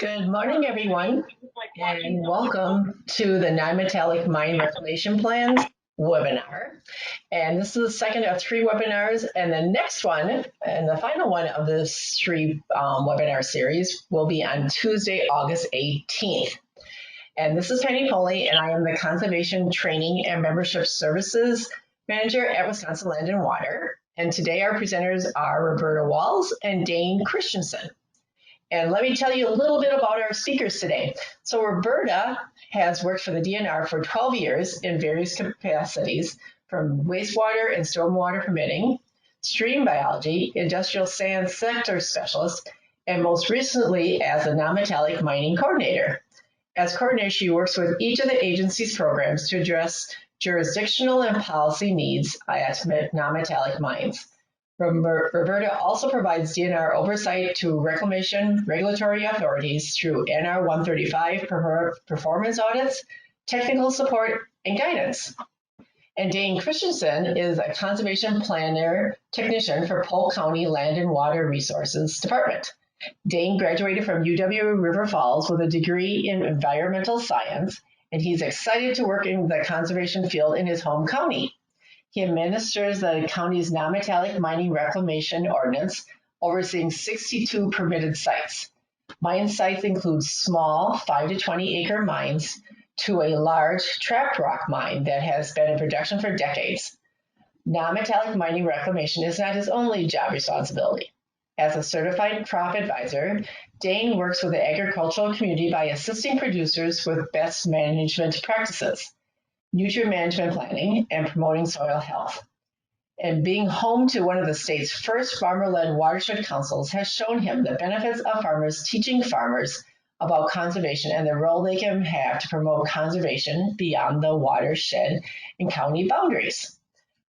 Good morning, everyone, and welcome to the Non-Metallic Mine Reclamation Plans webinar. And this is the second of three webinars, and the next one, and the final one of this three webinar series, will be on Tuesday, August 18th. And this is Penny Foley, and I am the Conservation Training and Membership Services Manager at Wisconsin Land & Water. And today our presenters are Roberta Walls and Dane Christensen. And let me tell you a little bit about our speakers today. So Roberta has worked for the DNR for 12 years in various capacities, from wastewater and stormwater permitting, stream biology, industrial sand sector specialist, and most recently as a non-metallic mining coordinator. As coordinator, she works with each of the agency's programs to address jurisdictional and policy needs at non-metallic mines. Roberta also provides DNR oversight to reclamation regulatory authorities through NR 135 performance audits, technical support, and guidance. And Dane Christensen is a conservation planner technician for Polk County Land and Water Resources Department. Dane graduated from UW River Falls with a degree in environmental science, and he's excited to work in the conservation field in his home county. He administers the county's non-metallic mining reclamation ordinance, overseeing 62 permitted sites. Mine sites include small 5 to 20 acre mines to a large trapped rock mine that has been in production for decades. Non-metallic mining reclamation is not his only job responsibility. As a certified crop advisor, Dane works with the agricultural community by assisting producers with best management practices, nutrient management planning, and promoting soil health. And being home to one of the state's first farmer-led watershed councils has shown him the benefits of farmers teaching farmers about conservation and the role they can have to promote conservation beyond the watershed and county boundaries.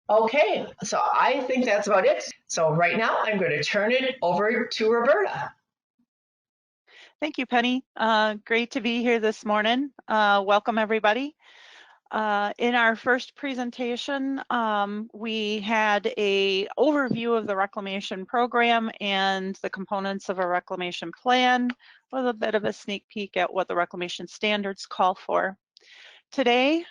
Okay, so I think that's about it. So right now I'm going to turn it over to Roberta. Thank you, Penny. Great to be here this morning. Welcome, everybody. In our first presentation, we had an overview of the reclamation program and the components of a reclamation plan with a bit of a sneak peek at what the reclamation standards call for. Today,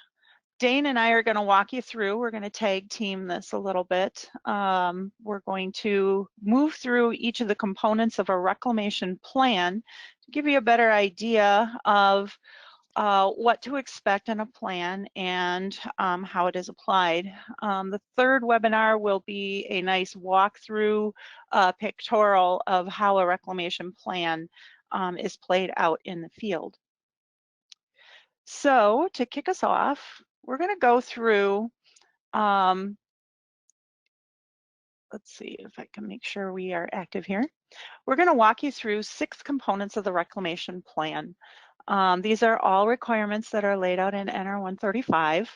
Dane and I are going to walk you through, we're going to tag team this a little bit. We're going to move through each of the components of a reclamation plan to give you a better idea of what to expect in a plan and how it is applied. The third webinar will be a nice walkthrough pictorial of how a reclamation plan is played out in the field. So to kick us off, we're going to go through, let's see if I can make sure we are active here. We're going to walk you through 6 components of the reclamation plan. These are all requirements that are laid out in NR 135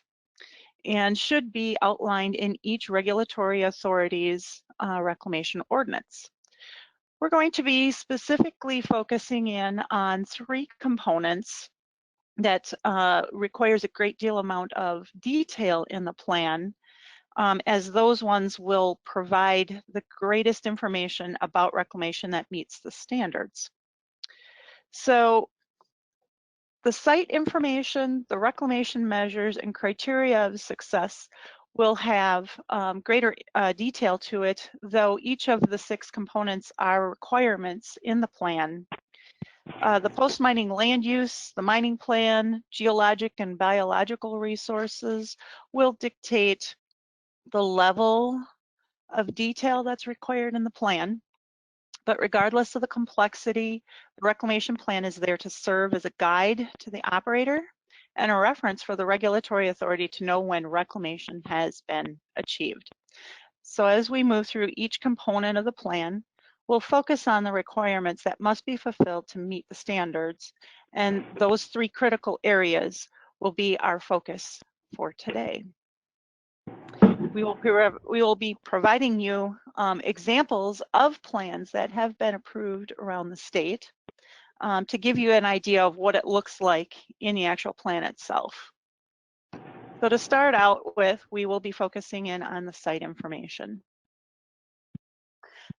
and should be outlined in each regulatory authority's reclamation ordinance. We're going to be specifically focusing in on 3 components that requires a great deal amount of detail in the plan, as those ones will provide the greatest information about reclamation that meets the standards. So the site information, the reclamation measures, and criteria of success will have greater detail to it, though each of the 6 components are requirements in the plan. The post-mining land use, the mining plan, geologic and biological resources will dictate the level of detail that's required in the plan. But regardless of the complexity, the reclamation plan is there to serve as a guide to the operator and a reference for the regulatory authority to know when reclamation has been achieved. So as we move through each component of the plan, we'll focus on the requirements that must be fulfilled to meet the standards, and those 3 critical areas will be our focus for today. We will be providing you examples of plans that have been approved around the state to give you an idea of what it looks like in the actual plan itself. So to start out with, we will be focusing in on the site information.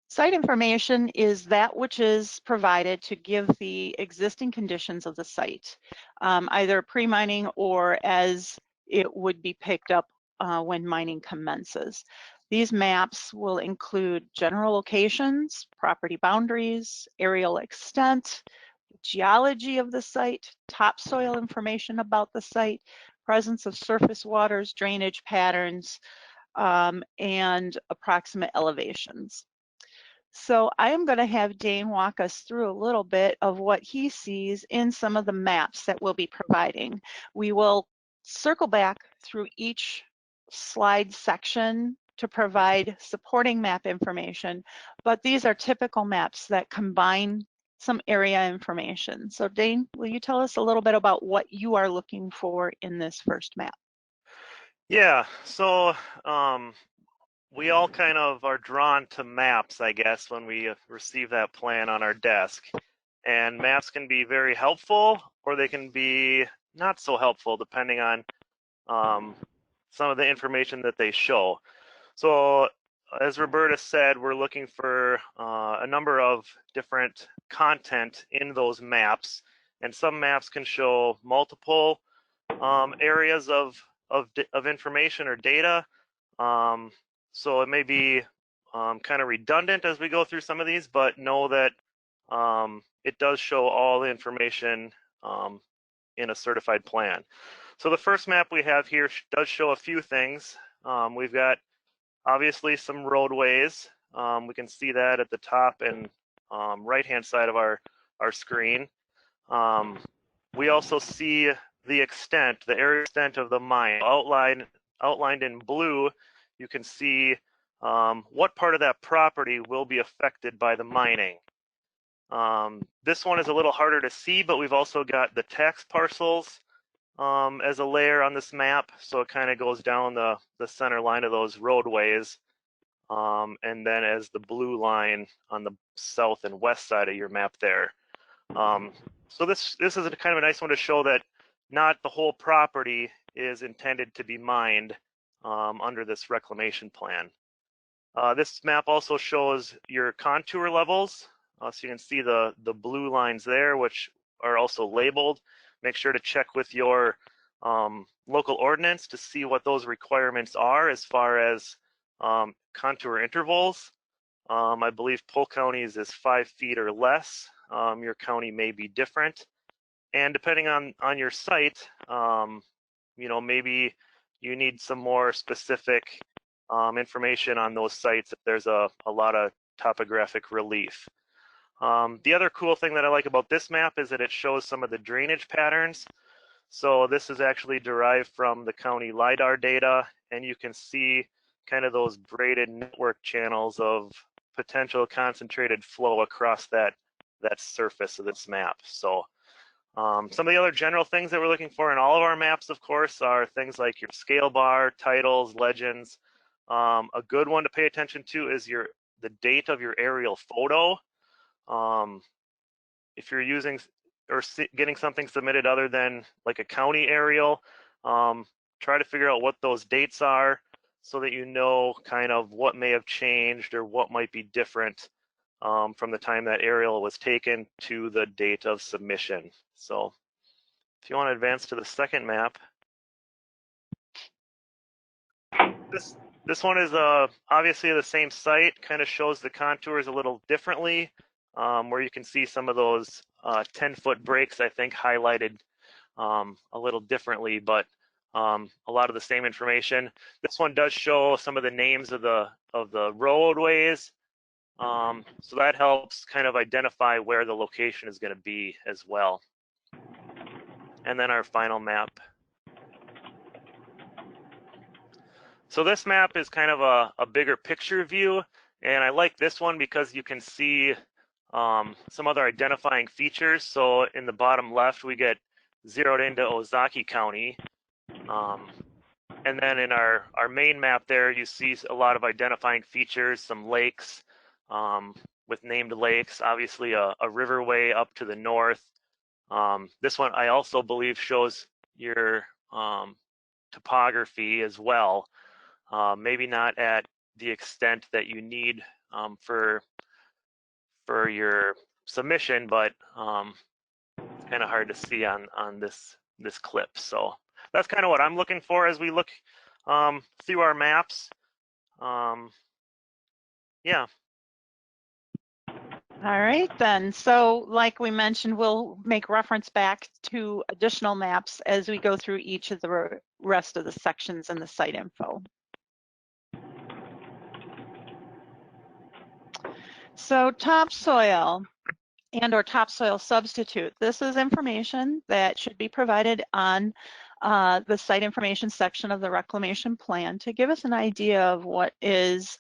Site information is that which is provided to give the existing conditions of the site, either pre-mining or as it would be picked up when mining commences. These maps will include general locations, property boundaries, aerial extent, geology of the site, topsoil information about the site, presence of surface waters, drainage patterns, and approximate elevations. So I am going to have Dane walk us through a little bit of what he sees in some of the maps that we'll be providing. We will circle back through each slide section to provide supporting map information, but these are typical maps that combine some area information. So Dane, will you tell us a little bit about what you are looking for in this first map? Yeah, so we all kind of are drawn to maps, I guess, when we receive that plan on our desk. And maps can be very helpful, or they can be not so helpful, depending on some of the information that they show. So, as Roberta said, we're looking for a number of different content in those maps, and some maps can show multiple areas of information or data. So it may be kind of redundant as we go through some of these, but know that it does show all the information in a certified plan. So the first map we have here does show a few things. We've got obviously some roadways. We can see that at the top and right-hand side of our screen. We also see the extent, the area extent of the mine. Outlined in blue, you can see what part of that property will be affected by the mining. This one is a little harder to see, but we've also got the tax parcels as a layer on this map, so it kind of goes down the center line of those roadways, and then as the blue line on the south and west side of your map there. So this is a kind of a nice one to show that not the whole property is intended to be mined under this reclamation plan. This map also shows your contour levels, so you can see the blue lines there, which are also labeled. Make sure to check with your local ordinance to see what those requirements are as far as contour intervals. I believe Polk County's is 5 feet or less. Your county may be different, and depending on your site, maybe you need some more specific information on those sites if there's a lot of topographic relief. The other cool thing that I like about this map is that it shows some of the drainage patterns. So this is actually derived from the county LIDAR data, and you can see kind of those braided network channels of potential concentrated flow across that surface of this map. So some of the other general things that we're looking for in all of our maps, of course, are things like your scale bar, titles, legends. A good one to pay attention to is the date of your aerial photo. If you're using or getting something submitted other than like a county aerial, try to figure out what those dates are so that you know kind of what may have changed or what might be different from the time that aerial was taken to the date of submission. So if you want to advance to the second map, this one is obviously the same site, kind of shows the contours a little differently, where you can see some of those 10-foot breaks, I think, highlighted a little differently, but a lot of the same information. This one does show some of the names of the roadways, so that helps kind of identify where the location is going to be as well. And then our final map. So this map is kind of a bigger picture view, and I like this one because you can see some other identifying features. So in the bottom left, we get zeroed into Ozaki County. And then in our main map there, you see a lot of identifying features, some lakes with named lakes, obviously a riverway up to the north. This one I also believe shows your topography as well. Maybe not at the extent that you need for your submission, but it's kind of hard to see on this clip. So that's kind of what I'm looking for as we look through our maps. Yeah. All right then, so like we mentioned, we'll make reference back to additional maps as we go through each of the rest of the sections in the site info. So topsoil and/or topsoil substitute. This is information that should be provided on the site information section of the reclamation plan to give us an idea of what is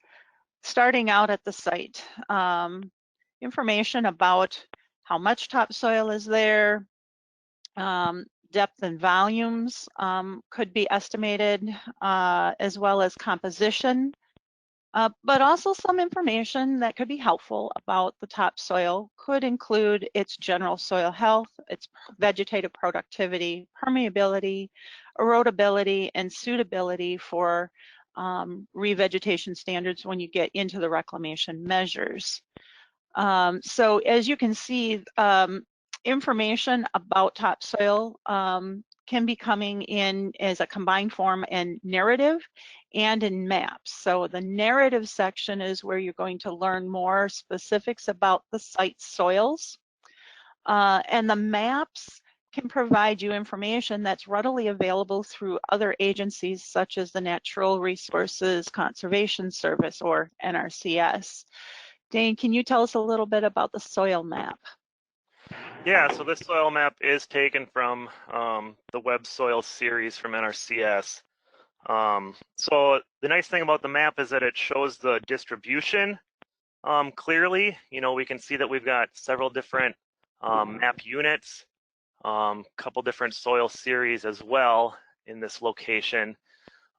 starting out at the site. Information about how much topsoil is there, depth and volumes could be estimated, as well as composition, but also some information that could be helpful about the topsoil could include its general soil health, its vegetative productivity, permeability, erodibility, and suitability for revegetation standards when you get into the reclamation measures. So as you can see, information about topsoil can be coming in as a combined form in narrative and in maps. So the narrative section is where you're going to learn more specifics about the site soils. And the maps can provide you information that's readily available through other agencies such as the Natural Resources Conservation Service or NRCS. Dane, can you tell us a little bit about the soil map? Yeah, so this soil map is taken from the Web Soil series from NRCS. So the nice thing about the map is that it shows the distribution clearly. You know, we can see that we've got several different map units, couple different soil series as well in this location.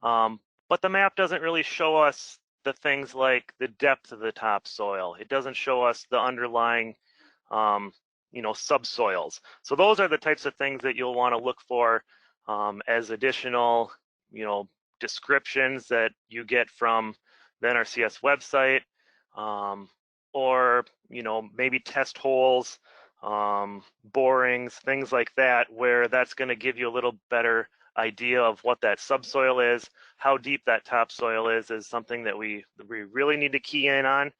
But the map doesn't really show us the things like the depth of the topsoil. It doesn't show us the underlying you know, subsoils. So those are the types of things that you'll want to look for as additional, you know, descriptions that you get from the NRCS website, or, you know, maybe test holes, borings, things like that, where that's going to give you a little better idea of what that subsoil is. How deep that topsoil is something that we really need to key in on.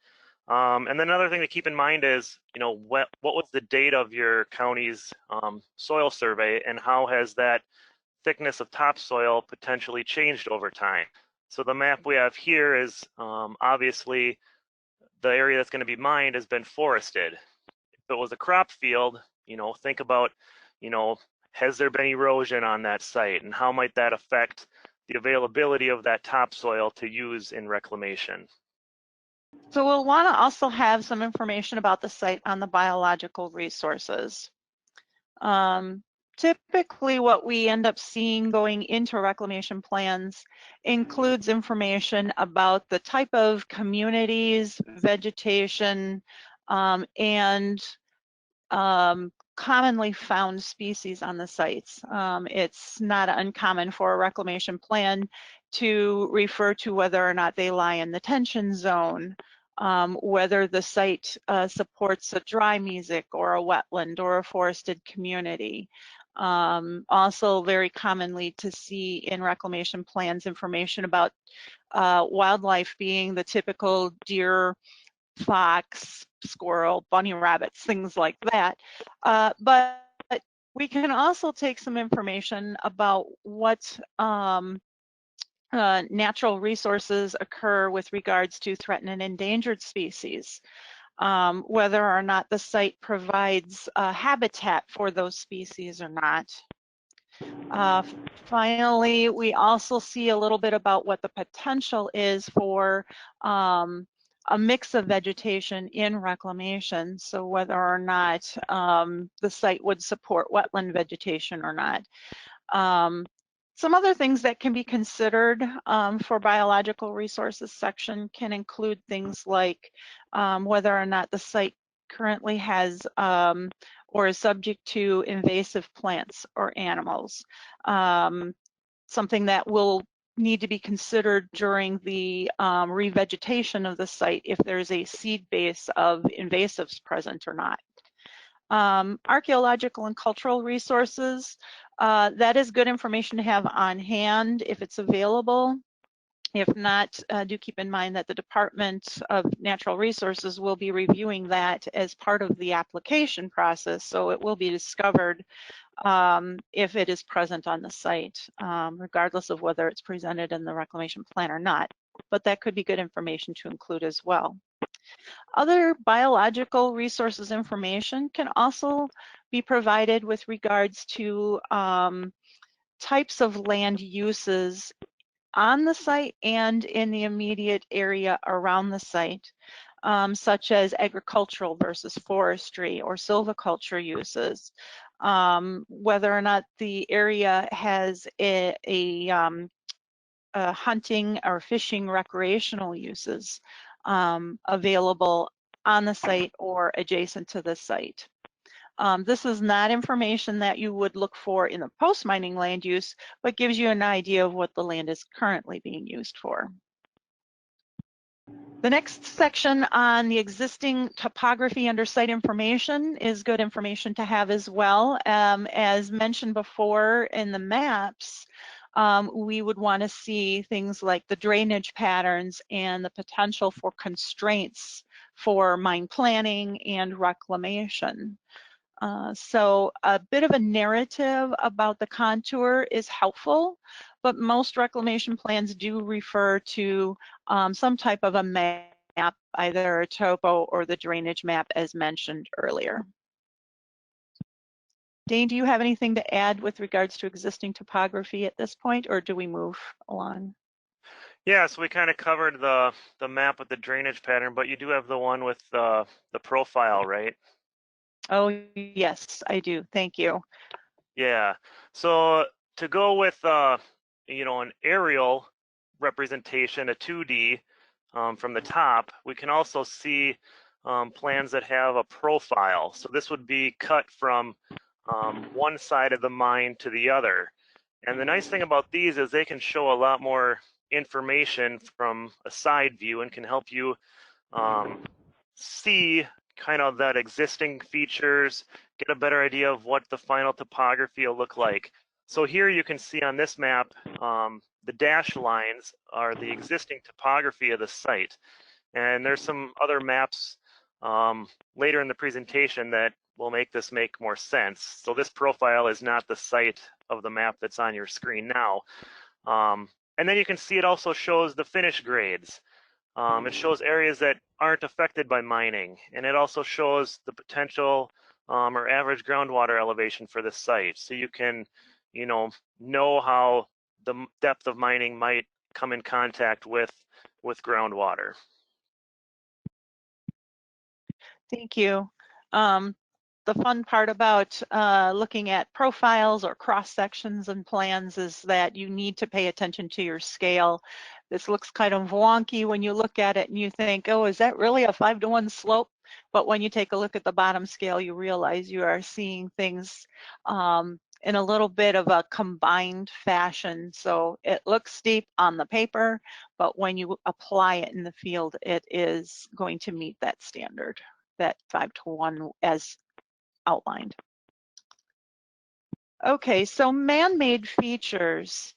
And then another thing to keep in mind is, you know, what was the date of your county's soil survey, and how has that thickness of topsoil potentially changed over time? So the map we have here is obviously the area that's going to be mined has been forested. If it was a crop field, you know, think about, you know, has there been erosion on that site, and how might that affect the availability of that topsoil to use in reclamation? So we'll want to also have some information about the site on the biological resources. Typically what we end up seeing going into reclamation plans includes information about the type of communities, vegetation, and commonly found species on the sites. It's not uncommon for a reclamation plan to refer to whether or not they lie in the tension zone, whether the site supports a dry mesic or a wetland or a forested community. Also very commonly to see in reclamation plans information about wildlife being the typical deer, fox, squirrel, bunny rabbits, things like that. But we can also take some information about what natural resources occur with regards to threatened and endangered species, whether or not the site provides habitat for those species or not. Finally, we also see a little bit about what the potential is for a mix of vegetation in reclamation, so whether or not the site would support wetland vegetation or not. Some other things that can be considered for biological resources section can include things like whether or not the site currently has or is subject to invasive plants or animals. Something that will need to be considered during the revegetation of the site if there's a seed base of invasives present or not. Archaeological and cultural resources, that is good information to have on hand if it's available. If not, do keep in mind that the Department of Natural Resources will be reviewing that as part of the application process, so it will be discovered if it is present on the site, regardless of whether it's presented in the reclamation plan or not. But that could be good information to include as well. Other biological resources information can also be provided with regards to types of land uses on the site and in the immediate area around the site, such as agricultural versus forestry or silviculture uses, whether or not the area has a hunting or fishing recreational uses available on the site or adjacent to the site. This is not information that you would look for in the post-mining land use, but gives you an idea of what the land is currently being used for. The next section on the existing topography under site information is good information to have as well. As mentioned before in the maps, we would want to see things like the drainage patterns and the potential for constraints for mine planning and reclamation. So a bit of a narrative about the contour is helpful, but most reclamation plans do refer to some type of a map, either a topo or the drainage map as mentioned earlier. Dane, do you have anything to add with regards to existing topography at this point, or do we move along? Yeah, so we kind of covered the map with the drainage pattern, but you do have the one with the profile, right? Oh, yes, I do. Thank you. Yeah. So to go with you know, an aerial representation, a 2D from the top, we can also see plans that have a profile. So this would be cut from one side of the mine to the other. And the nice thing about these is they can show a lot more information from a side view and can help you see kind of that existing features, get a better idea of what the final topography will look like. So here you can see on this map, the dashed lines are the existing topography of the site. And there's some other maps later in the presentation that will make this make more sense. So this profile is not the site of the map that's on your screen now. And then you can see it also shows the finish grades. It shows areas that aren't affected by mining, and it also shows the potential or average groundwater elevation for the site. So you can, you know how the depth of mining might come in contact with groundwater. Thank you. The fun part about looking at profiles or cross sections and plans is that you need to pay attention to your scale. This looks kind of wonky when you look at it and you think, oh, is that really a 5-to-1 slope? But when you take a look at the bottom scale, you realize you are seeing things in a little bit of a combined fashion. So it looks steep on the paper, but when you apply it in the field, it is going to meet that standard, that 5-to-1 as outlined. Okay, so man-made features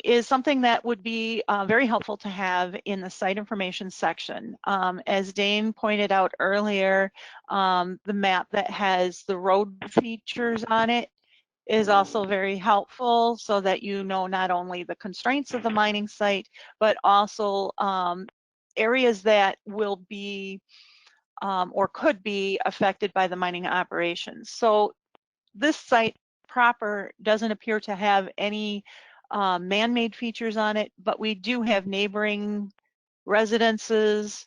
is something that would be very helpful to have in the site information section. As Dane pointed out earlier, the map that has the road features on it is also very helpful so that you know not only the constraints of the mining site, but also areas that will be or could be affected by the mining operations. So this site proper doesn't appear to have any man-made features on it, but we do have neighboring residences,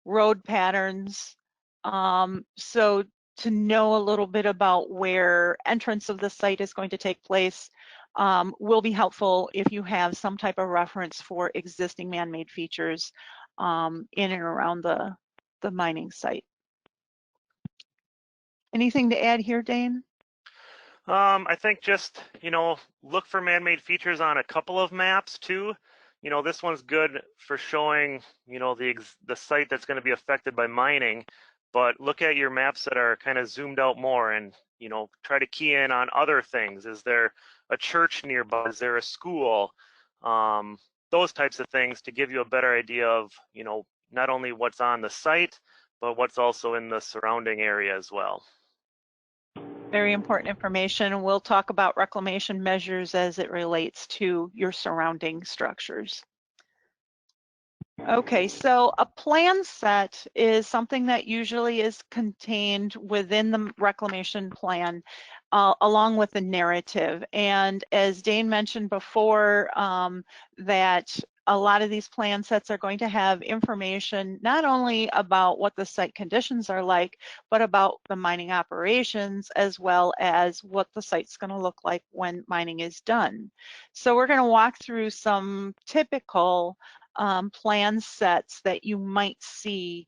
road patterns. So to know a little bit about where entrance of the site is going to take place will be helpful if you have some type of reference for existing man-made features in and around the mining site. Anything to add here, Dane? I think just, look for man-made features on a couple of maps too. This one's good for showing, the site that's going to be affected by mining, but look at your maps that are kind of zoomed out more and, try to key in on other things. Is there a church nearby? Is there a school? Those types of things to give you a better idea of, not only what's on the site, but what's also in the surrounding area as well. Very important information. We'll talk about reclamation measures as it relates to your surrounding structures. Okay, so a plan set is something that usually is contained within the reclamation plan along with the narrative. And as Dane mentioned before, that a lot of these plan sets are going to have information not only about what the site conditions are like, but about the mining operations as well as what the site's going to look like when mining is done. So we're going to walk through some typical plan sets that you might see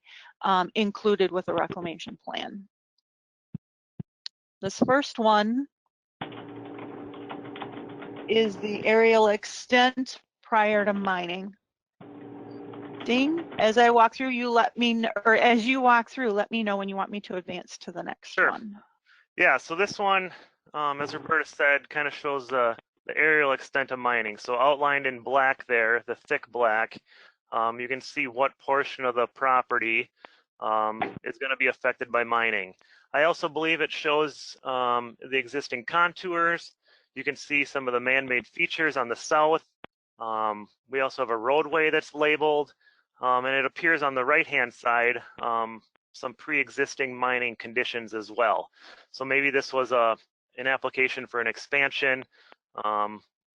included with a reclamation plan. This first one is the aerial extent prior to mining. Dean, as I walk through, you let me know, or as you walk through, let me know when you want me to advance to the next one. Yeah, so this one, as Roberta said, kind of shows the aerial extent of mining. So outlined in black there, the thick black, you can see what portion of the property is going to be affected by mining. I also believe it shows the existing contours. You can see some of the man-made features on the south. We also have a roadway that's labeled, and it appears on the right-hand side some pre-existing mining conditions as well. So maybe this was an application for an expansion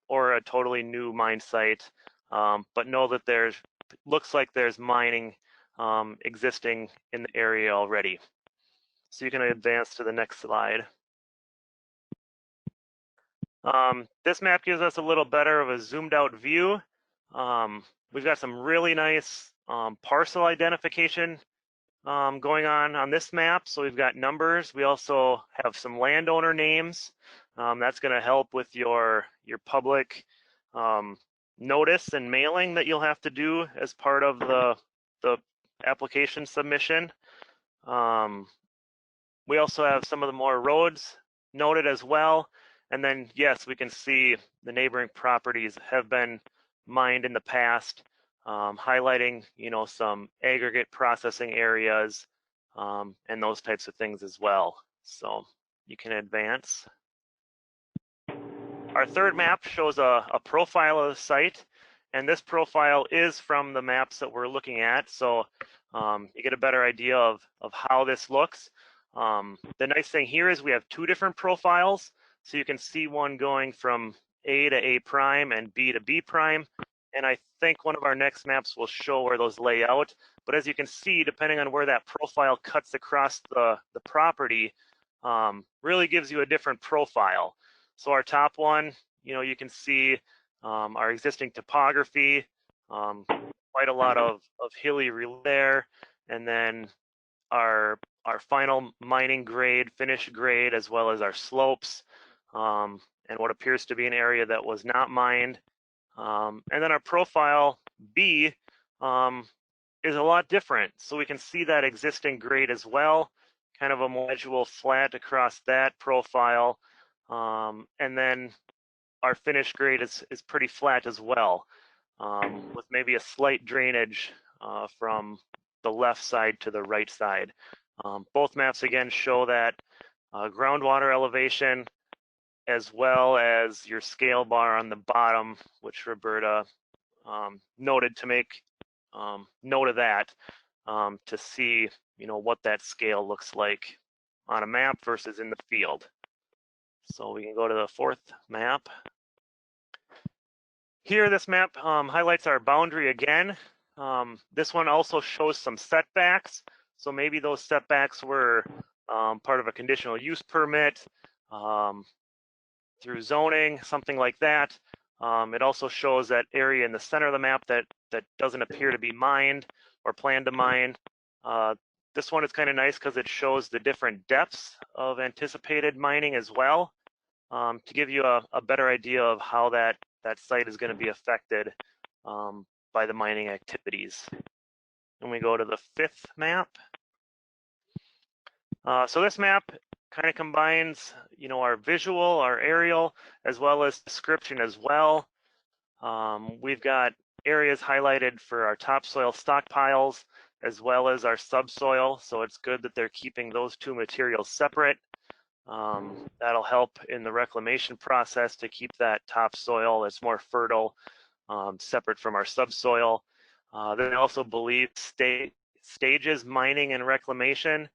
or a totally new mine site, but know that looks like there's mining existing in the area already. So you can advance to the next slide. This map gives us a little better of a zoomed out view. We've got some really nice parcel identification going on this map. So we've got numbers. We also have some landowner names. That's going to help with your public notice and mailing that you'll have to do as part of the application submission. We also have some of the more roads noted as well. And then, yes, we can see the neighboring properties have been mined in the past, highlighting, some aggregate processing areas and those types of things as well. So you can advance. Our third map shows a profile of the site, and this profile is from the maps that we're looking at. So you get a better idea of how this looks. The nice thing here is we have two different profiles. So you can see one going from A to A prime and B to B prime. And I think one of our next maps will show where those lay out. But as you can see, depending on where that profile cuts across the property, really gives you a different profile. So our top one, you can see our existing topography, quite a lot of hilly relief there, and then our final mining grade, finish grade, as well as our slopes, and what appears to be an area that was not mined. And then our profile B is a lot different. So we can see that existing grade as well, kind of a module flat across that profile. And then our finish grade is pretty flat as well, with maybe a slight drainage from the left side to the right side. Both maps again show that groundwater elevation as well as your scale bar on the bottom, which Roberta noted to make note of that to see, what that scale looks like on a map versus in the field. So we can go to the fourth map. Here, this map highlights our boundary again. This one also shows some setbacks. So maybe those setbacks were part of a conditional use permit through zoning, something like that. It also shows that area in the center of the map that doesn't appear to be mined or planned to mine. This one is kind of nice because it shows the different depths of anticipated mining as well. to give you a better idea of how that site is going to be affected by the mining activities. And we go to the 5th map. So this map kind of combines, our visual, our aerial, as well as description as well. We've got areas highlighted for our topsoil stockpiles, as well as our subsoil. So it's good that they're keeping those two materials separate. That'll help in the reclamation process to keep that topsoil that's more fertile separate from our subsoil. They also believe stages mining and reclamation.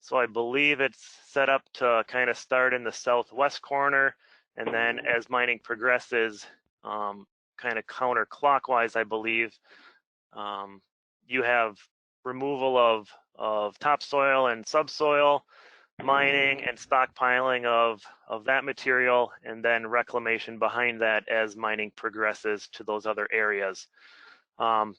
So I believe it's set up to kind of start in the southwest corner, and then as mining progresses, kind of counterclockwise, I believe, you have removal of topsoil and subsoil, mining and stockpiling of that material, and then reclamation behind that as mining progresses to those other areas.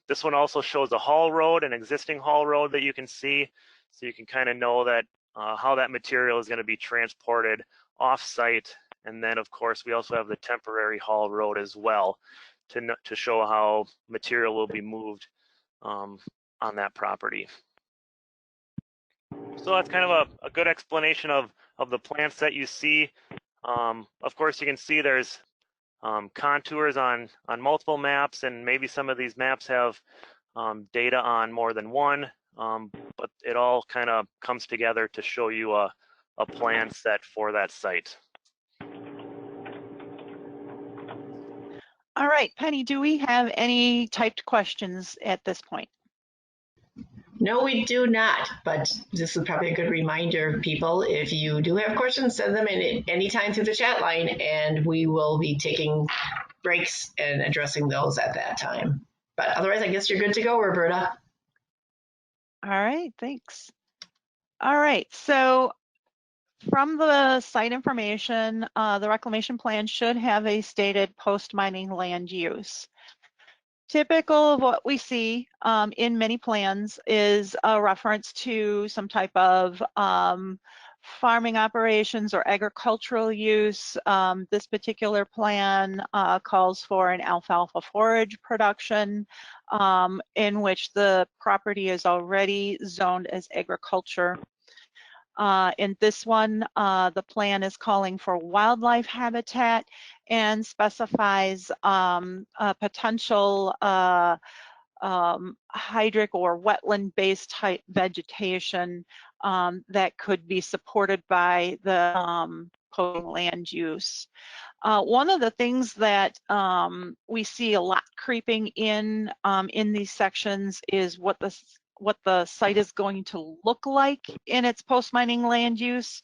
This one also shows a haul road, an existing haul road that you can see, so you can kind of know that how that material is going to be transported off-site. And then, of course, we also have the temporary haul road as well to show how material will be moved on that property. So that's kind of a good explanation of the plants that you see. Of course, you can see there's contours on multiple maps, and maybe some of these maps have data on more than one, but it all kind of comes together to show you a plan set for that site. All right, Penny, do we have any typed questions at this point? No, we do not, but this is probably a good reminder, people. If you do have questions, send them in anytime through the chat line, and we will be taking breaks and addressing those at that time. But otherwise, I guess you're good to go, Roberta. All right, thanks. All right, so from the site information, the reclamation plan should have a stated post-mining land use. Typical of what we see in many plans is a reference to some type of farming operations or agricultural use. This particular plan calls for an alfalfa forage production in which the property is already zoned as agriculture. In this one, the plan is calling for wildlife habitat and specifies a potential hydric or wetland-based type vegetation that could be supported by the land use. One of the things that we see a lot creeping in these sections is what the site is going to look like in its post-mining land use.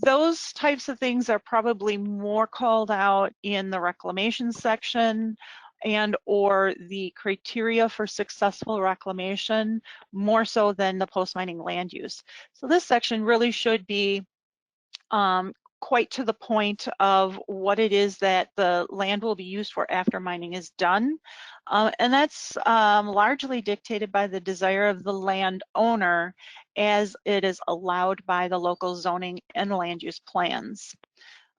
Those types of things are probably more called out in the reclamation section and or the criteria for successful reclamation, more so than the post-mining land use. So this section really should be quite to the point of what it is that the land will be used for after mining is done. And that's largely dictated by the desire of the landowner as it is allowed by the local zoning and land use plans.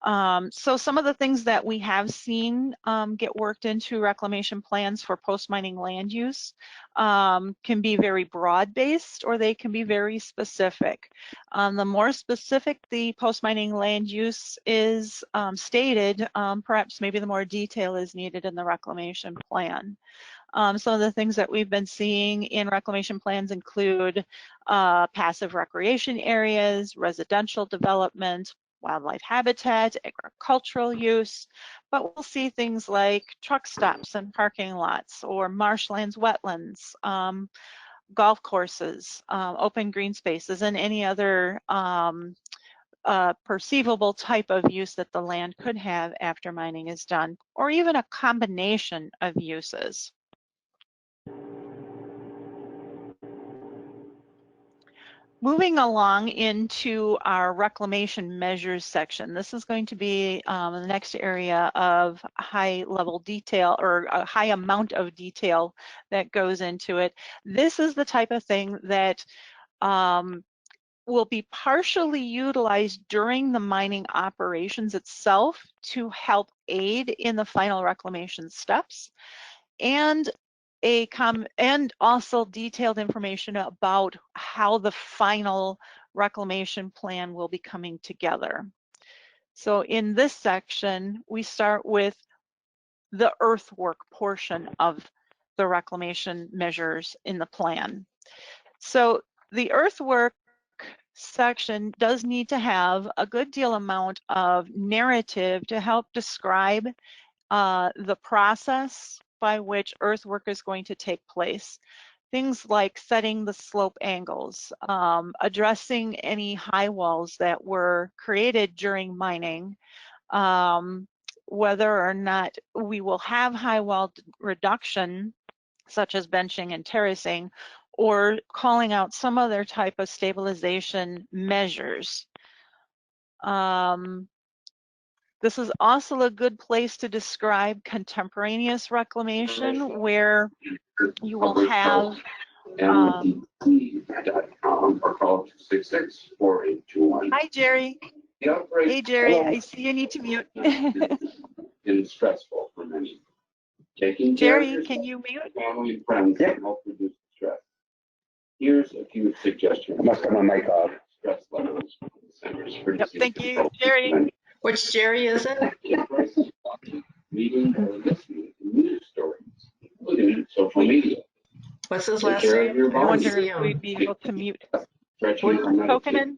So some of the things that we have seen get worked into reclamation plans for post-mining land use can be very broad-based or they can be very specific. The more specific the post-mining land use is stated, perhaps maybe the more detail is needed in the reclamation plan. Some of the things that we've been seeing in reclamation plans include passive recreation areas, residential development, wildlife habitat, agricultural use, but we'll see things like truck stops and parking lots or marshlands, wetlands, golf courses, open green spaces, and any other perceivable type of use that the land could have after mining is done, or even a combination of uses. Moving along into our reclamation measures section, this is going to be the next area of high level detail or a high amount of detail that goes into it. This is the type of thing that will be partially utilized during the mining operations itself to help aid in the final reclamation steps, and also detailed information about how the final reclamation plan will be coming together. So in this section, we start with the earthwork portion of the reclamation measures in the plan. So the earthwork section does need to have a good deal amount of narrative to help describe the process by which earthwork is going to take place. Things like setting the slope angles, addressing any high walls that were created during mining, whether or not we will have high wall reduction, such as benching and terracing, or calling out some other type of stabilization measures. This is also a good place to describe contemporaneous reclamation, where you will have Hi, Jerry. Hey, Jerry, I see you need to mute. It's stressful for many. Jerry, can you mute? Family and friends can help reduce the stress. Here's a few suggestions. I must have my mic off. Stress levels from the Centers for Yep, Disease thank you, Control. Jerry. Which Jerry is it? Reading or listening to news stories, including social media. What's his Take last care name? of your I body. wonder see if him. we'd be able to mute. Stretching or meditating. Kokkonen?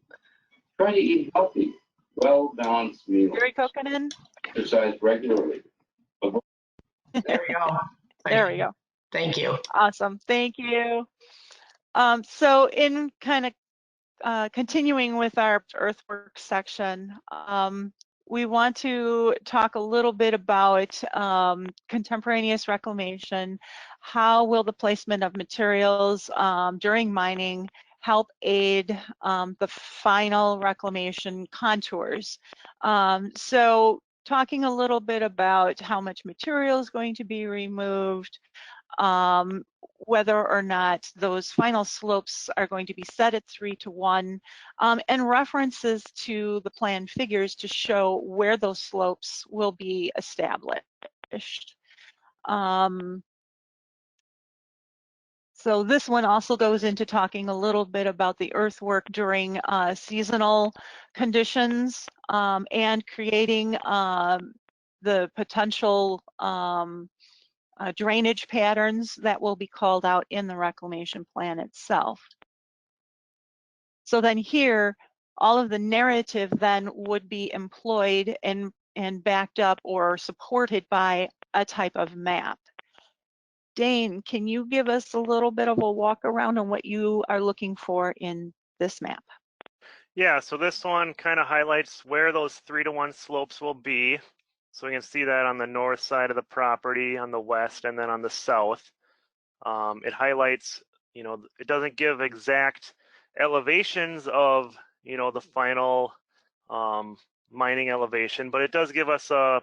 Try to eat healthy, well-balanced meals. Jerry Kokkonen? Exercise regularly. There we go. There we go. Thank you. Awesome, thank you. So in kind of continuing with our earthwork section, we want to talk a little bit about contemporaneous reclamation. How will the placement of materials during mining help aid the final reclamation contours? So talking a little bit about how much material is going to be removed, whether or not those final slopes are going to be set at 3:1, and references to the plan figures to show where those slopes will be established. So this one also goes into talking a little bit about the earthwork during seasonal conditions, and creating the potential drainage patterns that will be called out in the reclamation plan itself. So then here, all of the narrative then would be employed and backed up or supported by a type of map. Dane, can you give us a little bit of a walk around on what you are looking for in this map? Yeah, so this one kind of highlights where those 3:1 slopes will be. So we can see that on the north side of the property, on the west, and then on the south. It highlights, it doesn't give exact elevations of, the final mining elevation, but it does give us a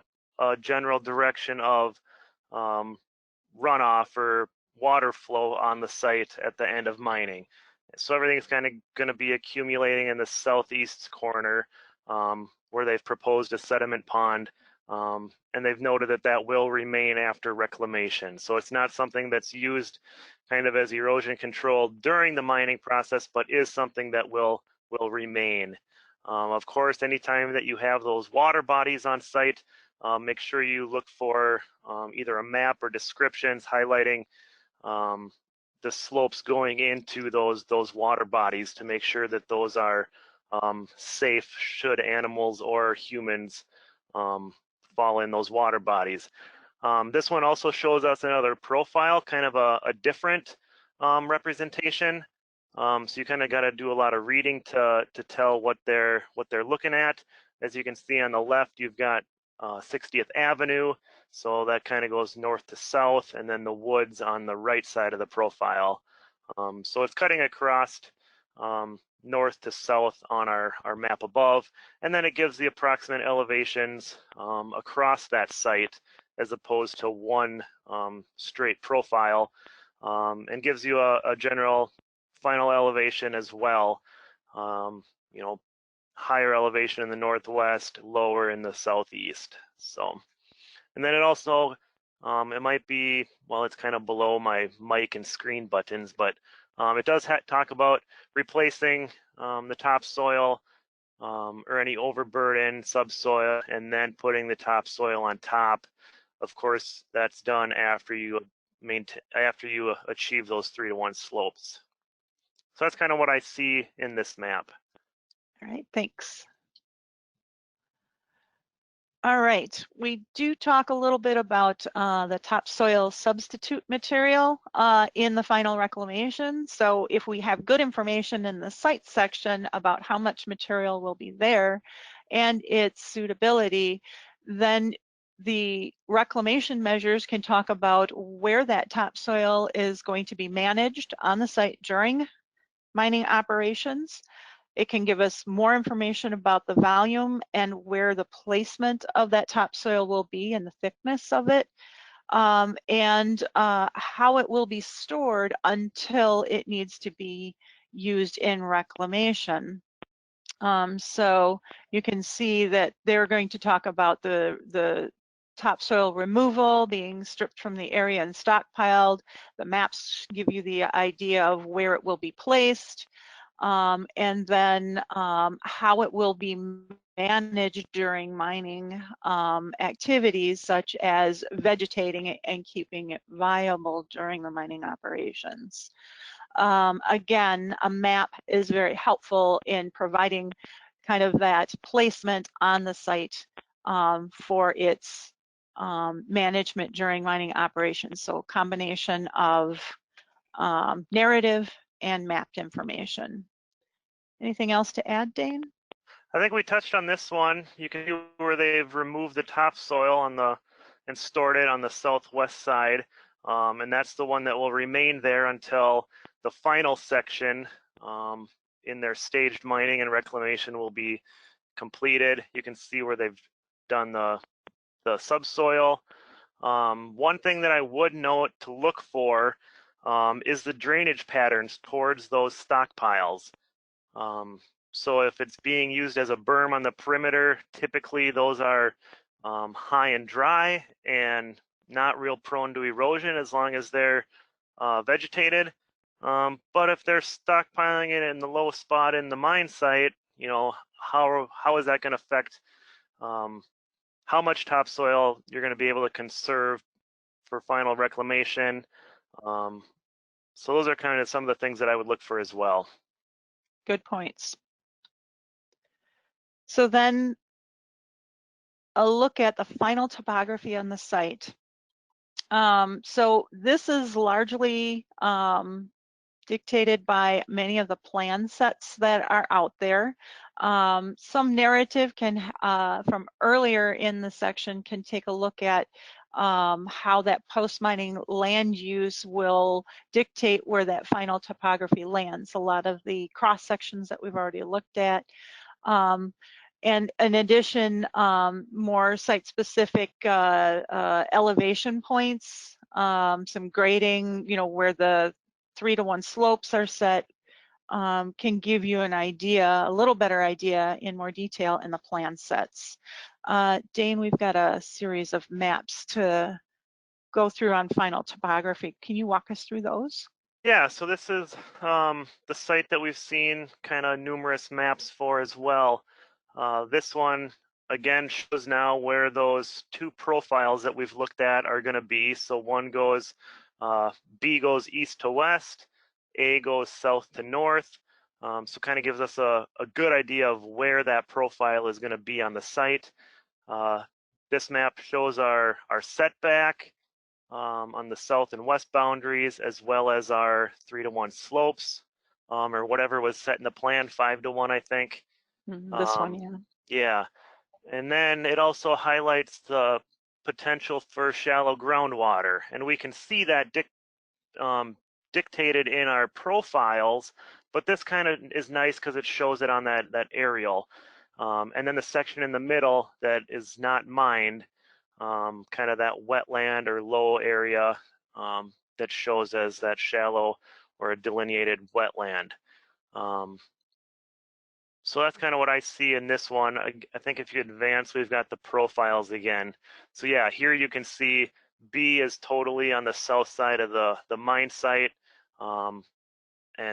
general direction of runoff or water flow on the site at the end of mining. So everything's kind of going to be accumulating in the southeast corner, where they've proposed a sediment pond, and they've noted that that will remain after reclamation. So it's not something that's used kind of as erosion control during the mining process, but is something that will remain. Of course, anytime that you have those water bodies on site, make sure you look for either a map or descriptions highlighting the slopes going into those water bodies to make sure that those are safe should animals or humans fall in those water bodies. This one also shows us another profile, kind of a different representation. So you kind of got to do a lot of reading to tell what they're looking at. As you can see on the left, you've got 60th Avenue, so that kind of goes north to south, and then the woods on the right side of the profile. So it's cutting across north to south on our map above, and then it gives the approximate elevations across that site as opposed to one straight profile, and gives you a general final elevation as well. you know, higher elevation in the northwest, lower in the southeast. So, and then it also, it might be, well, it's kind of below my mic and screen buttons, but it does talk about replacing the topsoil or any overburden subsoil, and then putting the topsoil on top. Of course, that's done after you achieve those 3-to-1 slopes. So that's kind of what I see in this map. All right, thanks. All right, we do talk a little bit about the topsoil substitute material in the final reclamation. So if we have good information in the site section about how much material will be there and its suitability, then the reclamation measures can talk about where that topsoil is going to be managed on the site during mining operations. It can give us more information about the volume and where the placement of that topsoil will be and the thickness of it, and how it will be stored until it needs to be used in reclamation. So you can see that they're going to talk about the topsoil removal being stripped from the area and stockpiled. The maps give you the idea of where it will be placed. And then how it will be managed during mining activities, such as vegetating it and keeping it viable during the mining operations. Again, a map is very helpful in providing kind of that placement on the site for its management during mining operations. So combination of narrative and mapped information. Anything else to add, Dane? I think we touched on this one. You can see where they've removed the topsoil and stored it on the southwest side. And that's the one that will remain there until the final section in their staged mining and reclamation will be completed. You can see where they've done the subsoil. One thing that I would note to look for is the drainage patterns towards those stockpiles. So if it's being used as a berm on the perimeter, typically those are high and dry and not real prone to erosion as long as they're vegetated. But if they're stockpiling it in the low spot in the mine site, you know, how is that going to affect how much topsoil you're going to be able to conserve for final reclamation? So those are kind of some of the things that I would look for as well. Good points. So then a look at the final topography on the site. So this is largely dictated by many of the plan sets that are out there. Some narrative can, from earlier in the section, can take a look at how that post-mining land use will dictate where that final topography lands. A lot of the cross sections that we've already looked at. And in addition, more site-specific elevation points, some grading, you know, where the 3-to-1 slopes are set, can give you an idea, a little better idea in more detail in the plan sets. Dane, we've got a series of maps to go through on final topography. Can you walk us through those? Yeah, so this is the site that we've seen kind of numerous maps for as well. This one, again, shows now where those two profiles that we've looked at are going to be. So one goes, B goes east to west, A goes south to north. So kind of gives us a good idea of where that profile is going to be on the site. This map shows our setback on the south and west boundaries, as well as our 3-to-1 slopes, or whatever was set in the plan, 5-to-1, I think. This one, yeah. Yeah, and then it also highlights the potential for shallow groundwater, and we can see that dictated in our profiles, but this kind of is nice because it shows it on that aerial. And then the section in the middle that is not mined, kind of that wetland or low area that shows as that shallow or a delineated wetland. So that's kind of what I see in this one. I think if you advance, we've got the profiles again. So yeah, here you can see B is totally on the south side of the mine site, and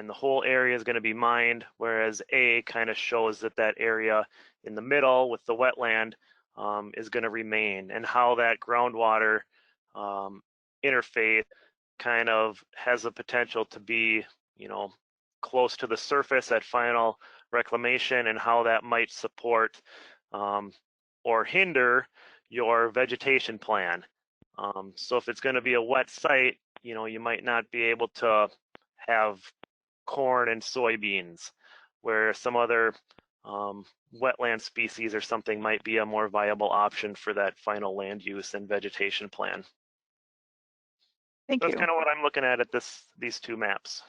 the whole area is going to be mined, whereas A kind of shows that that area in the middle with the wetland is going to remain, and how that groundwater interface kind of has the potential to be, you know, close to the surface at final reclamation, and how that might support or hinder your vegetation plan. So if it's going to be a wet site, you know, you might not be able to have corn and soybeans, where some other wetland species or something might be a more viable option for that final land use and vegetation plan. Thank you. That's kind of what I'm looking at these two maps.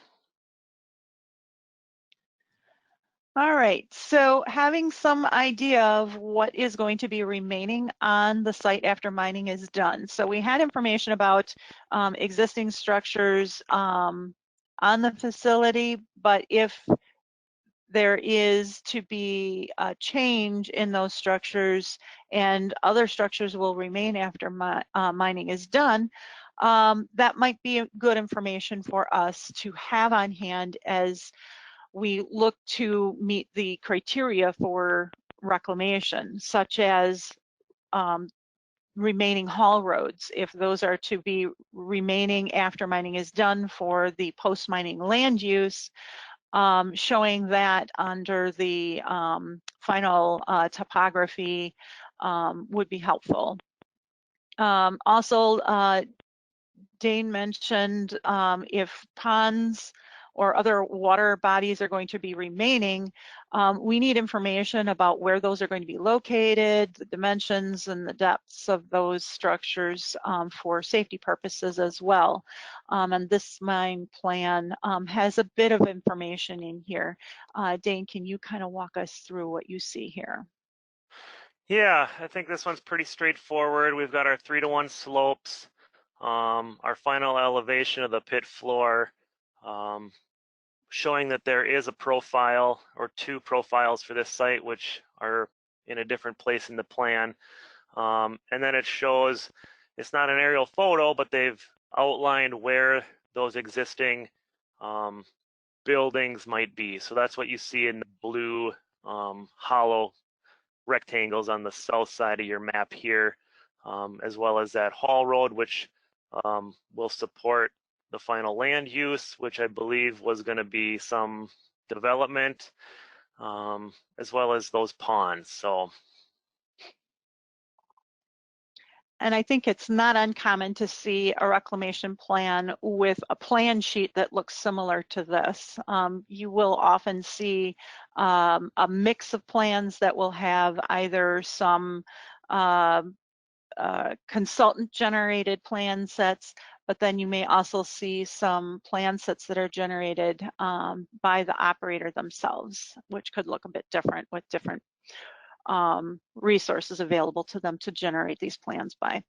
All right, so having some idea of what is going to be remaining on the site after mining is done. So we had information about existing structures on the facility, but if there is to be a change in those structures and other structures will remain after mining is done, that might be good information for us to have on hand as we look to meet the criteria for reclamation, such as remaining haul roads, if those are to be remaining after mining is done for the post-mining land use, showing that under the final topography would be helpful. Also, Dane mentioned if ponds or other water bodies are going to be remaining, we need information about where those are going to be located, the dimensions and the depths of those structures for safety purposes as well. And this mine plan has a bit of information in here. Dane, can you kind of walk us through what you see here? Yeah, I think this one's pretty straightforward. We've got our 3-to-1 slopes, our final elevation of the pit floor, showing that there is a profile or two profiles for this site, which are in a different place in the plan. And then it shows, it's not an aerial photo, but they've outlined where those existing buildings might be. So that's what you see in the blue hollow rectangles on the south side of your map here, as well as that haul road, which will support the final land use, which I believe was going to be some development, as well as those ponds. So, and I think it's not uncommon to see a reclamation plan with a plan sheet that looks similar to this. You will often see a mix of plans that will have either some consultant generated plan sets, but then you may also see some plan sets that are generated by the operator themselves, which could look a bit different with different resources available to them to generate these plans by.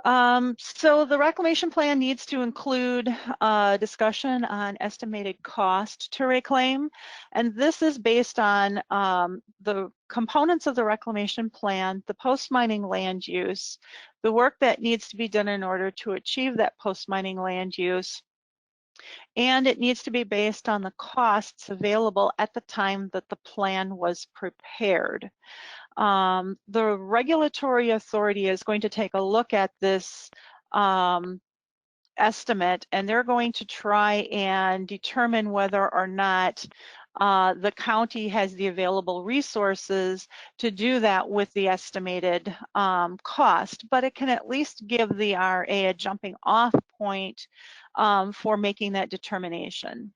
So the reclamation plan needs to include a discussion on estimated cost to reclaim, and this is based on the components of the reclamation plan, the post-mining land use, the work that needs to be done in order to achieve that post-mining land use, and it needs to be based on the costs available at the time that the plan was prepared. The regulatory authority is going to take a look at this estimate, and they're going to try and determine whether or not the county has the available resources to do that with the estimated cost, but it can at least give the RA a jumping off point for making that determination.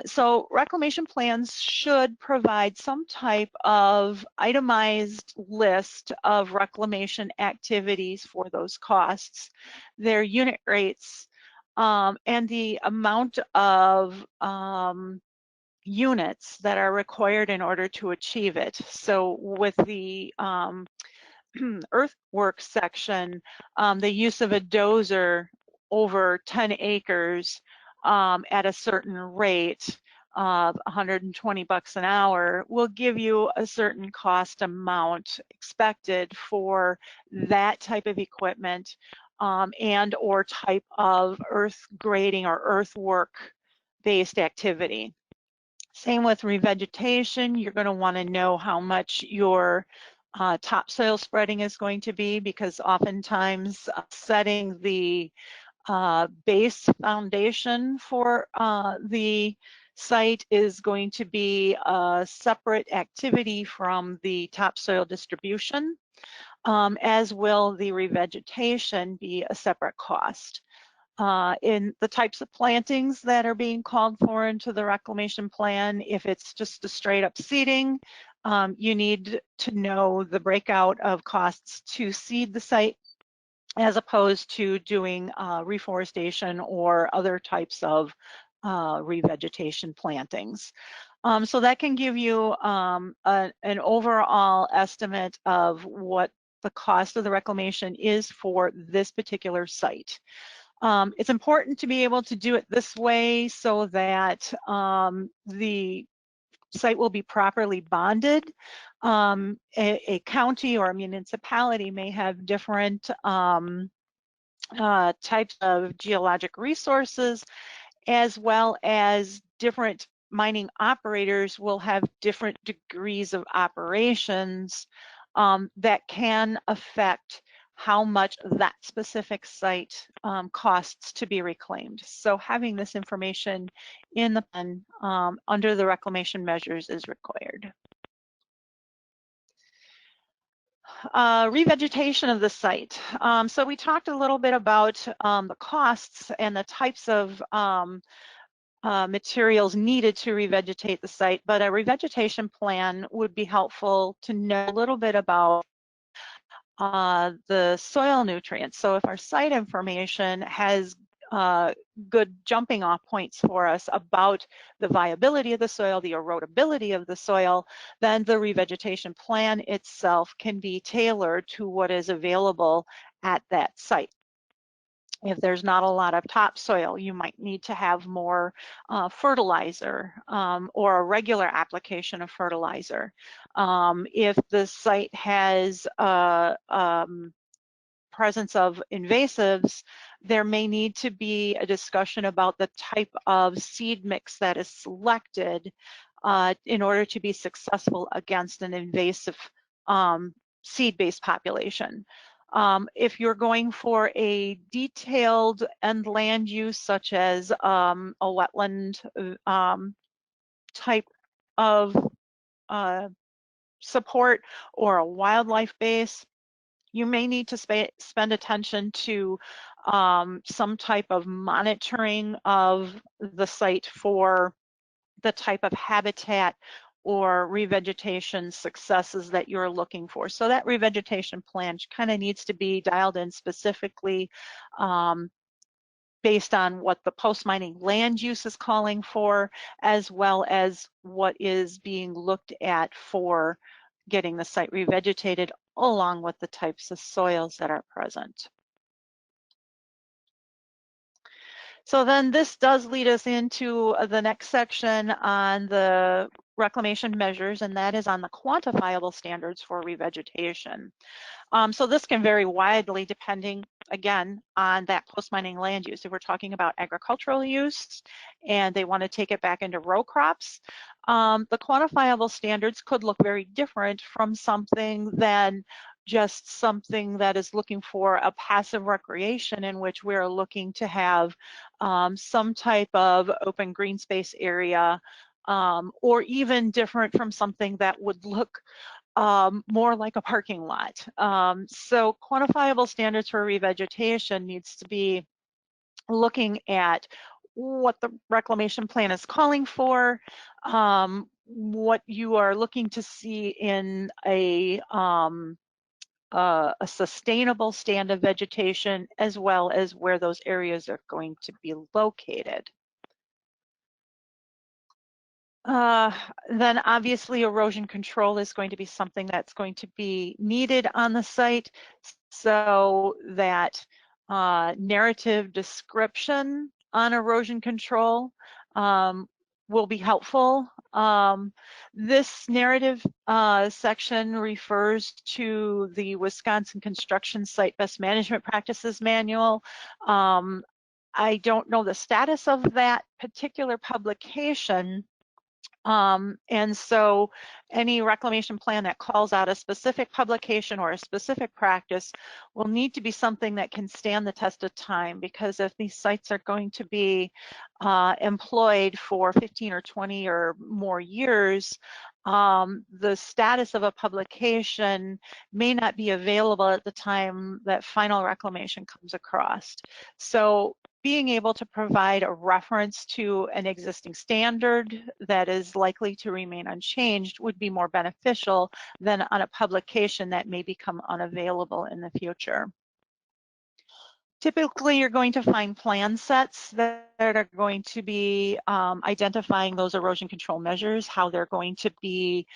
So reclamation plans should provide some type of itemized list of reclamation activities for those costs, their unit rates, and the amount of units that are required in order to achieve it. So with the earthwork section, the use of a dozer over 10 acres at a certain rate of $120 an hour will give you a certain cost amount expected for that type of equipment and or type of earth grading or earthwork based activity. Same with revegetation. You're going to want to know how much your topsoil spreading is going to be, because oftentimes setting the base foundation for the site is going to be a separate activity from the topsoil distribution, as will the revegetation be a separate cost. In the types of plantings that are being called for into the reclamation plan, if it's just a straight up seeding, you need to know the breakout of costs to seed the site as opposed to doing reforestation or other types of revegetation plantings. So that can give you an overall estimate of what the cost of the reclamation is for this particular site. It's important to be able to do it this way so that the site will be properly bonded. A county or a municipality may have different types of geologic resources, as well as different mining operators will have different degrees of operations that can affect how much that specific site costs to be reclaimed. So having this information in the plan under the reclamation measures is required. Revegetation of the site. So we talked a little bit about the costs and the types of materials needed to revegetate the site, but a revegetation plan would be helpful to know a little bit about the soil nutrients. So if our site information has good jumping off points for us about the viability of the soil, the erodibility of the soil, then the revegetation plan itself can be tailored to what is available at that site. If there's not a lot of topsoil, you might need to have more fertilizer or a regular application of fertilizer. If the site has presence of invasives, there may need to be a discussion about the type of seed mix that is selected in order to be successful against an invasive seed-based population. If you're going for a detailed end land use, such as a wetland type of support or a wildlife base, you may need to spend attention to some type of monitoring of the site for the type of habitat or revegetation successes that you're looking for. So that revegetation plan kind of needs to be dialed in specifically based on what the post-mining land use is calling for, as well as what is being looked at for getting the site revegetated, along with the types of soils that are present. So then this does lead us into the next section on the reclamation measures, and that is on the quantifiable standards for revegetation. So this can vary widely depending, again, on that post-mining land use. If we're talking about agricultural use and they want to take it back into row crops, the quantifiable standards could look very different from something than just something that is looking for a passive recreation, in which we're looking to have some type of open green space area, or even different from something that would look more like a parking lot. So quantifiable standards for revegetation needs to be looking at what the reclamation plan is calling for, what you are looking to see in a sustainable stand of vegetation, as well as where those areas are going to be located. Then obviously erosion control is going to be something that's going to be needed on the site, so that narrative description on erosion control will be helpful. This narrative section refers to the Wisconsin Construction Site Best Management Practices Manual. I don't know the status of that particular publication. And so any reclamation plan that calls out a specific publication or a specific practice will need to be something that can stand the test of time, because if these sites are going to be employed for 15 or 20 or more years, the status of a publication may not be available at the time that final reclamation comes across. So being able to provide a reference to an existing standard that is likely to remain unchanged would be more beneficial than on a publication that may become unavailable in the future. Typically, you're going to find plan sets that are going to be identifying those erosion control measures, how they're going to be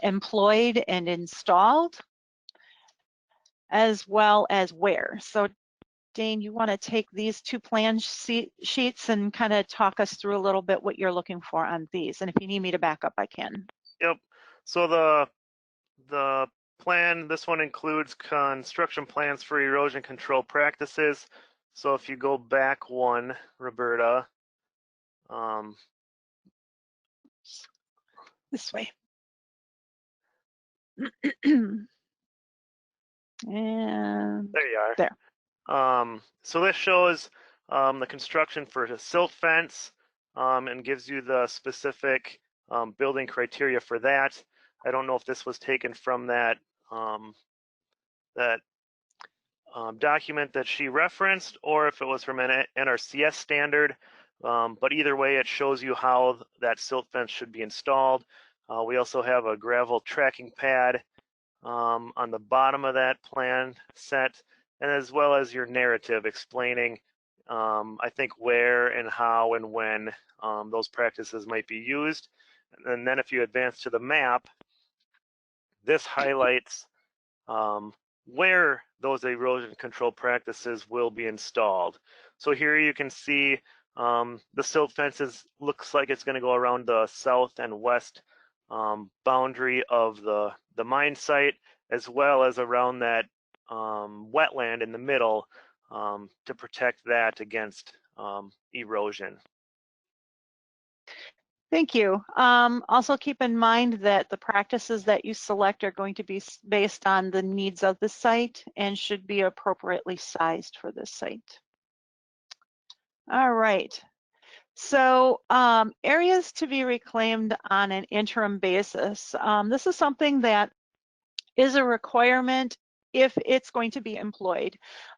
employed and installed, as well as where. So Dane, you want to take these two plan sheets and kind of talk us through a little bit what you're looking for on these. And if you need me to back up, I can. Yep. So the plan, this one includes construction plans for erosion control practices. So if you go back one, Roberta. This way. And there you are. There. So this shows the construction for a silt fence and gives you the specific building criteria for that. I don't know if this was taken from that document that she referenced, or if it was from an NRCS standard. But either way, it shows you how that silt fence should be installed. We also have a gravel tracking pad on the bottom of that plan set, and as well as your narrative explaining, I think, where and how and when those practices might be used. And then if you advance to the map, this highlights where those erosion control practices will be installed. So here you can see the silt fences looks like it's going to go around the south and west boundary of the mine site, as well as around that wetland in the middle to protect that against erosion. Thank you. Also keep in mind that the practices that you select are going to be based on the needs of the site and should be appropriately sized for this site. All right. So areas to be reclaimed on an interim basis. This is something that is a requirement if it's going to be employed.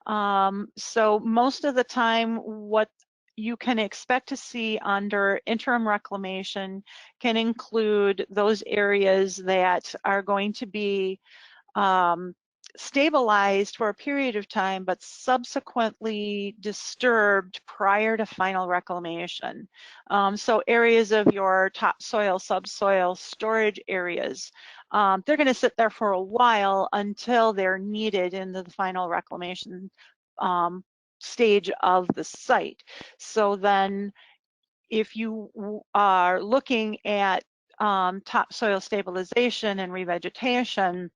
So most of the time, what you can expect to see under interim reclamation can include those areas that are going to be stabilized for a period of time, but subsequently disturbed prior to final reclamation. So areas of your topsoil, subsoil storage areas, they're going to sit there for a while until they're needed in the final reclamation stage of the site. So then if you are looking at topsoil stabilization and revegetation,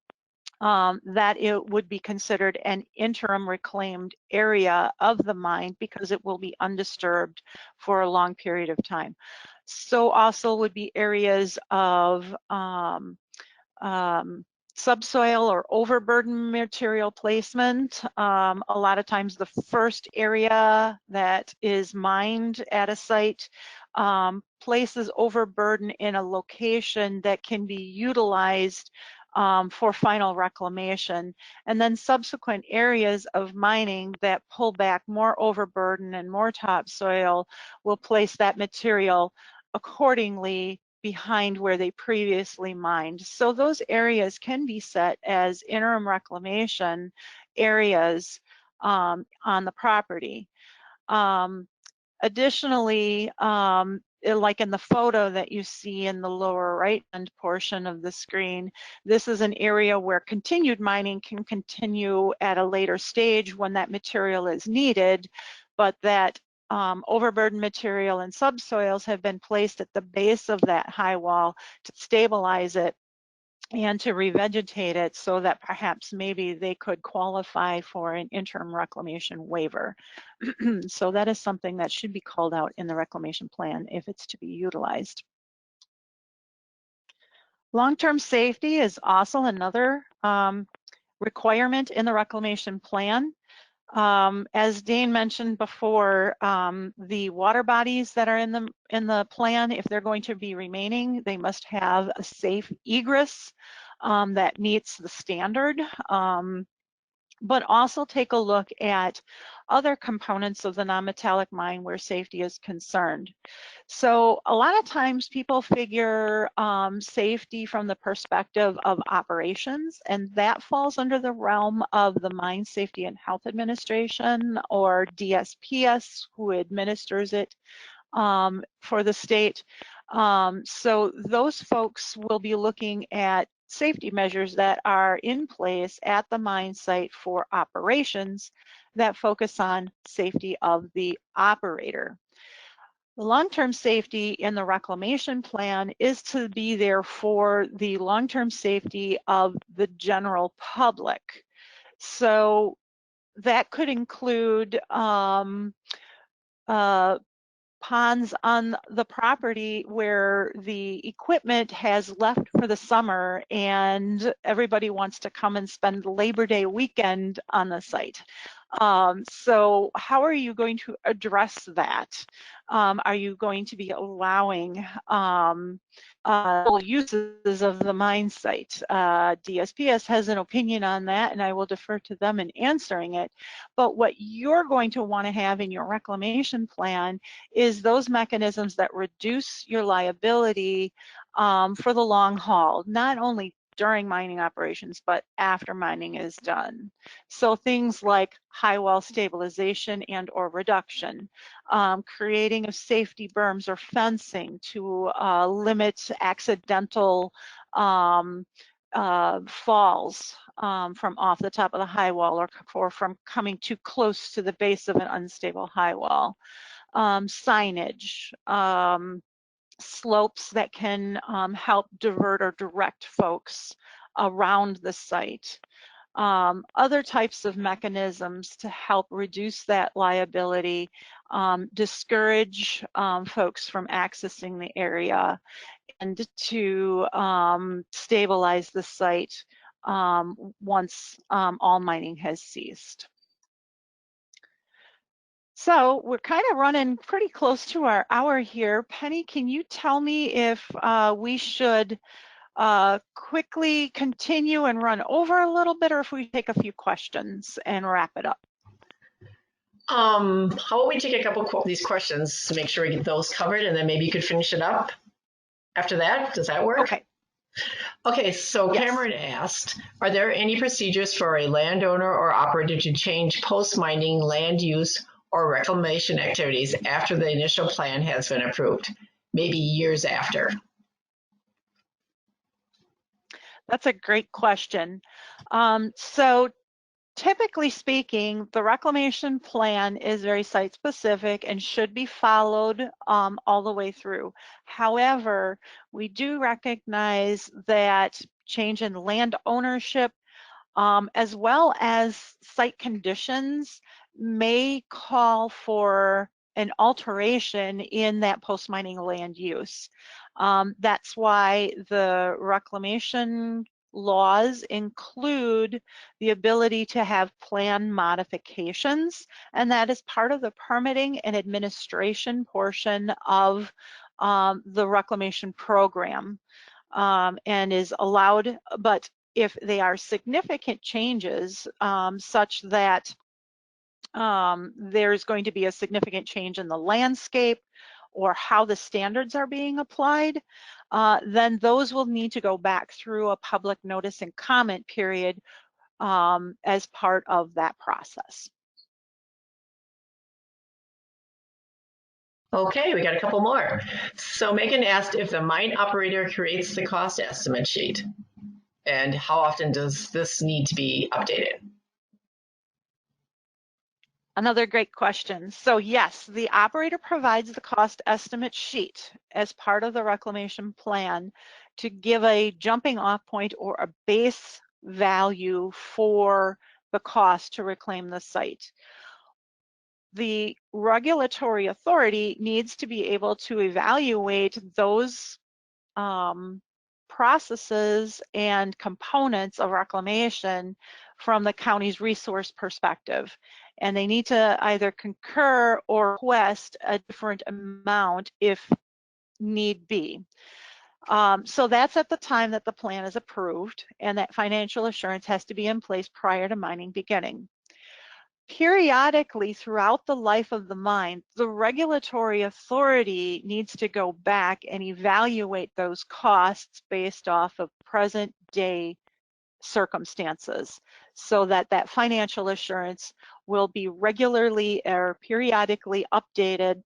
that it would be considered an interim reclaimed area of the mine because it will be undisturbed for a long period of time. So also would be areas of subsoil or overburden material placement. A lot of times the first area that is mined at a site places overburden in a location that can be utilized for final reclamation, and then subsequent areas of mining that pull back more overburden and more topsoil will place that material accordingly behind where they previously mined. So those areas can be set as interim reclamation areas on the property. Additionally, like in the photo that you see in the lower right-hand portion of the screen, this is an area where continued mining can continue at a later stage when that material is needed, but that overburden material and subsoils have been placed at the base of that high wall to stabilize it and to revegetate it so that perhaps maybe they could qualify for an interim reclamation waiver. So that is something that should be called out in the reclamation plan if it's to be utilized. Long-term safety is also another requirement in the reclamation plan. As Dane mentioned before, the water bodies that are in the plan, if they're going to be remaining, they must have a safe egress that meets the standard. But also take a look at other components of the non-metallic mine where safety is concerned. So a lot of times people figure safety from the perspective of operations, and that falls under the realm of the Mine Safety and Health Administration, or DSPS, who administers it for the state. So those folks will be looking at safety measures that are in place at the mine site for operations that focus on safety of the operator. The long-term safety in the reclamation plan is to be there for the long-term safety of the general public. So that could include ponds on the property where the equipment has left for the summer and everybody wants to come and spend Labor Day weekend on the site. So how are you going to address that? Are you going to be allowing uses of the mine site? DSPS has an opinion on that, and I will defer to them in answering it. But what you're going to want to have in your reclamation plan is those mechanisms that reduce your liability for the long haul, not only during mining operations, but after mining is done. So things like high wall stabilization and or reduction, creating of safety berms or fencing to limit accidental falls from off the top of the high wall or from coming too close to the base of an unstable high wall. Signage, slopes that can help divert or direct folks around the site. Other types of mechanisms to help reduce that liability, discourage folks from accessing the area, and to stabilize the site once all mining has ceased. So we're kind of running pretty close to our hour here. Penny, can you tell me if we should quickly continue and run over a little bit, or if we take a few questions and wrap it up? How about we take a couple of these questions to make sure we get those covered, and then maybe you could finish it up after that. Does that work? Okay. Okay, so Yes. Cameron asked, are there any procedures for a landowner or operator to change post-mining land use or reclamation activities after the initial plan has been approved, maybe years after? That's a great question. So typically speaking, the reclamation plan is very site specific and should be followed all the way through. However, we do recognize that change in land ownership as well as site conditions may call for an alteration in that post-mining land use. That's why the reclamation laws include the ability to have plan modifications, and that is part of the permitting and administration portion of the reclamation program, and is allowed. But if they are significant changes such that there's going to be a significant change in the landscape or how the standards are being applied, then those will need to go back through a public notice and comment period as part of that process. Okay, we got a couple more. So Megan asked if the mine operator creates the cost estimate sheet, and how often does this need to be updated? Another great question. So yes, the operator provides the cost estimate sheet as part of the reclamation plan to give a jumping off point or a base value for the cost to reclaim the site. The regulatory authority needs to be able to evaluate those processes and components of reclamation from the county's resource perspective. And they need to either concur or request a different amount if need be. So that's at the time that the plan is approved, and that financial assurance has to be in place prior to mining beginning. Periodically throughout the life of the mine, the regulatory authority needs to go back and evaluate those costs based off of present day circumstances, so that that financial assurance will be regularly or periodically updated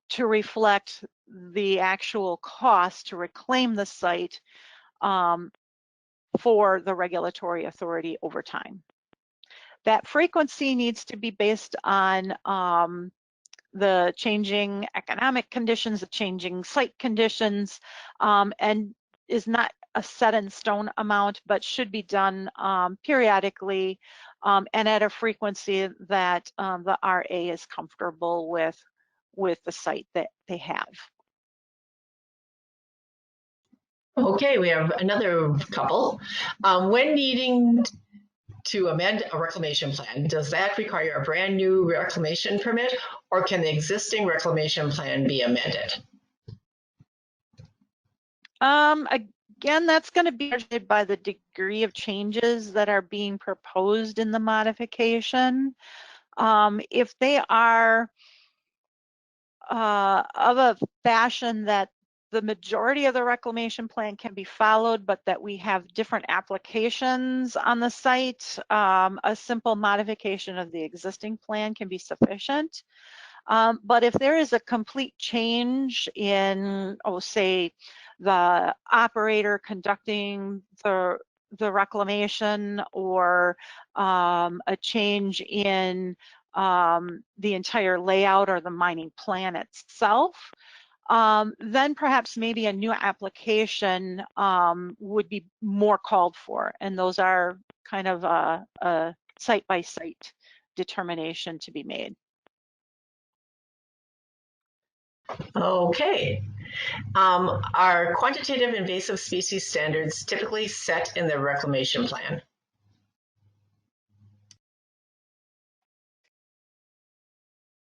to reflect the actual cost to reclaim the site for the regulatory authority over time. That frequency needs to be based on the changing economic conditions, the changing site conditions, and is not a set in stone amount, but should be done periodically and at a frequency that the RA is comfortable with the site that they have. Okay, we have another couple. When needing to amend a reclamation plan, does that require a brand new reclamation permit, or can the existing reclamation plan be amended? Again, that's going to be judged by the degree of changes that are being proposed in the modification. If they are of a fashion that the majority of the reclamation plan can be followed, but that we have different applications on the site, a simple modification of the existing plan can be sufficient. But if there is a complete change in, say, the operator conducting the reclamation, or a change in the entire layout or the mining plan itself, then perhaps maybe a new application would be more called for. And those are kind of a site-by-site determination to be made. Okay. Are quantitative invasive species standards typically set in the reclamation plan?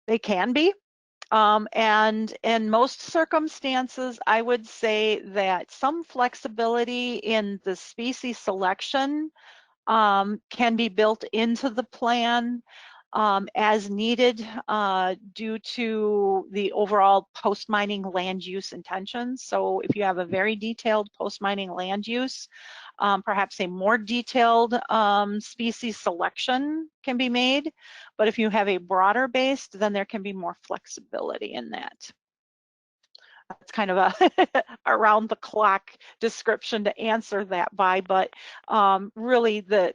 They can be. And in most circumstances, I would say that some flexibility in the species selection can be built into the plan as needed due to the overall post-mining land use intentions. So if you have a very detailed post-mining land use, perhaps a more detailed species selection can be made. But if you have a broader based, then there can be more flexibility in that. That's kind of a around the clock description to answer that by, but really the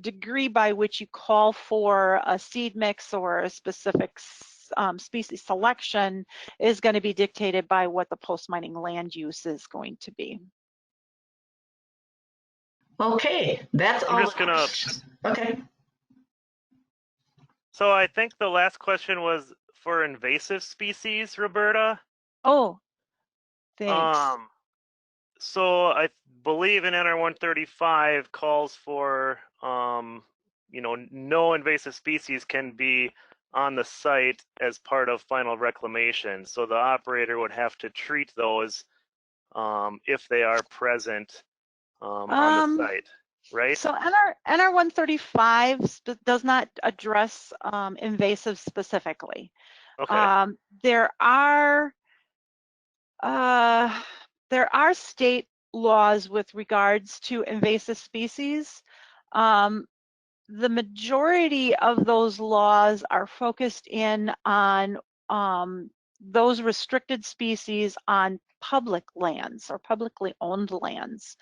degree by which you call for a seed mix or a specific species selection is going to be dictated by what the post-mining land use is going to be. Okay, that's all. I'm just gonna. Okay. So I think the last question was for invasive species, Roberta. Oh, thanks. So I believe in NR 135 calls for, no invasive species can be on the site as part of final reclamation. So the operator would have to treat those if they are present on the site, right? So NR 135 does not address invasive specifically. Okay. There are state laws with regards to invasive species. The majority of those laws are focused in on those restricted species on public lands or publicly owned lands.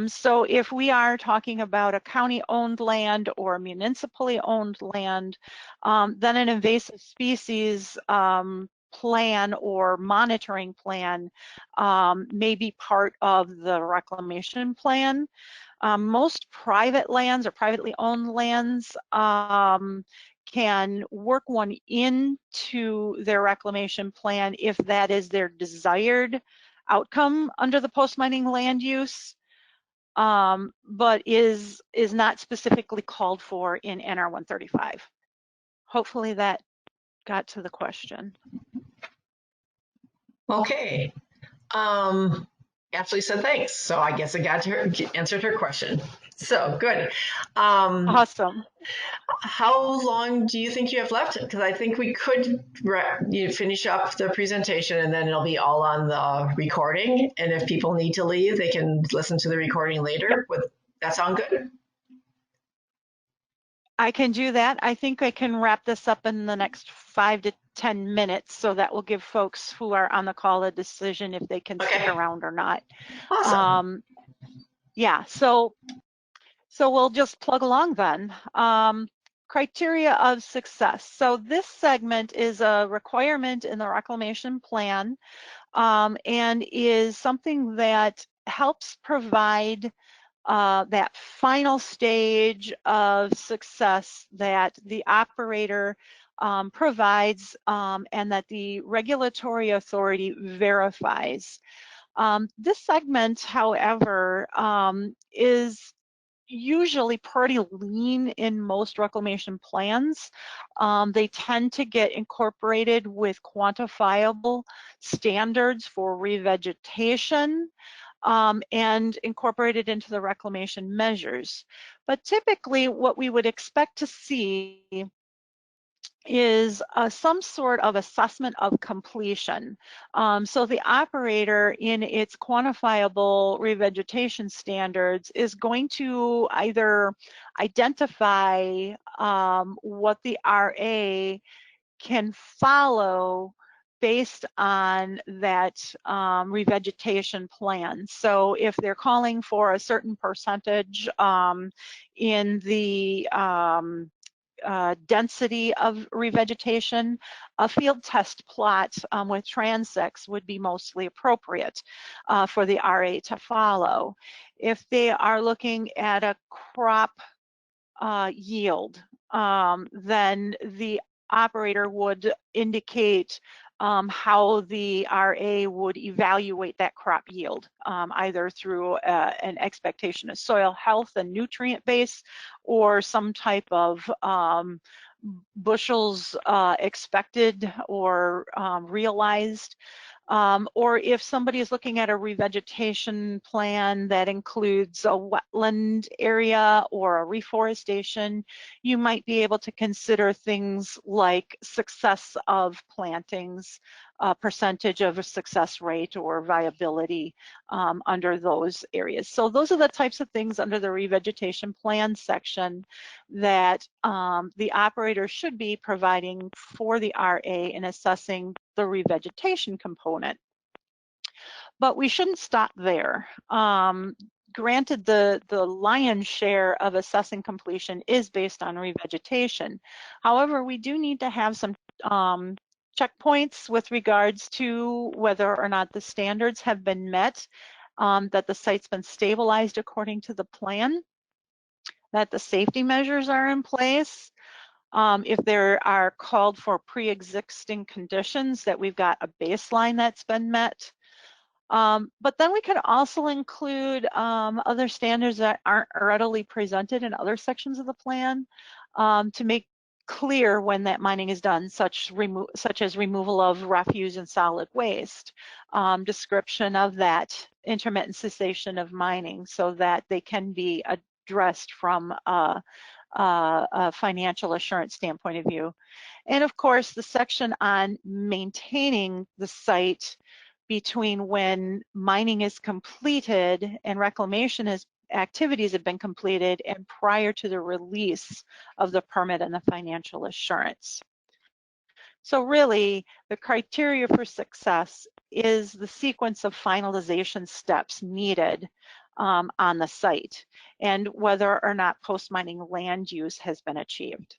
So if we are talking about a county-owned land or municipally owned land, then an invasive species plan or monitoring plan may be part of the reclamation plan. Most private lands or privately owned lands can work one into their reclamation plan if that is their desired outcome under the post-mining land use, but is not specifically called for in NR 135. Hopefully that got to the question. Okay. Ashley said thanks, so I guess I got to her, answered her question. So good. Awesome. How long do you think you have left? Because I think we could finish up the presentation and then it'll be all on the recording. And if people need to leave, they can listen to the recording later. Would that sound good? I can do that. I think I can wrap this up in the next 5 to 10 minutes, so that will give folks who are on the call a decision if they can stick around or not. Awesome. Yeah, so we'll just plug along then. Criteria of success. So this segment is a requirement in the reclamation plan and is something that helps provide that final stage of success that the operator provides and that the regulatory authority verifies. This segment, however, is usually pretty lean in most reclamation plans. They tend to get incorporated with quantifiable standards for revegetation and incorporated into the reclamation measures. But typically what we would expect to see is some sort of assessment of completion. So the operator in its quantifiable revegetation standards is going to either identify what the RA can follow based on that revegetation plan. So if they're calling for a certain percentage in the density of revegetation, a field test plot with transects would be mostly appropriate for the RA to follow. If they are looking at a crop yield, then the operator would indicate how the RA would evaluate that crop yield, either through an expectation of soil health and nutrient base or some type of bushels expected or realized. Or if somebody is looking at a revegetation plan that includes a wetland area or a reforestation, you might be able to consider things like success of plantings, percentage of a success rate or viability under those areas. So those are the types of things under the revegetation plan section that the operator should be providing for the RA in assessing the revegetation component. But we shouldn't stop there. Granted, the lion's share of assessing completion is based on revegetation. However, we do need to have some checkpoints with regards to whether or not the standards have been met, that the site's been stabilized according to the plan, that the safety measures are in place, if there are called for pre-existing conditions, that we've got a baseline that's been met. But then we can also include other standards that aren't readily presented in other sections of the plan to make clear when that mining is done, such as removal of refuse and solid waste, description of that intermittent cessation of mining so that they can be addressed from a financial assurance standpoint of view. And of course, the section on maintaining the site between when mining is completed and reclamation activities have been completed and prior to the release of the permit and the financial assurance. So really, the criteria for success is the sequence of finalization steps needed on the site and whether or not post-mining land use has been achieved.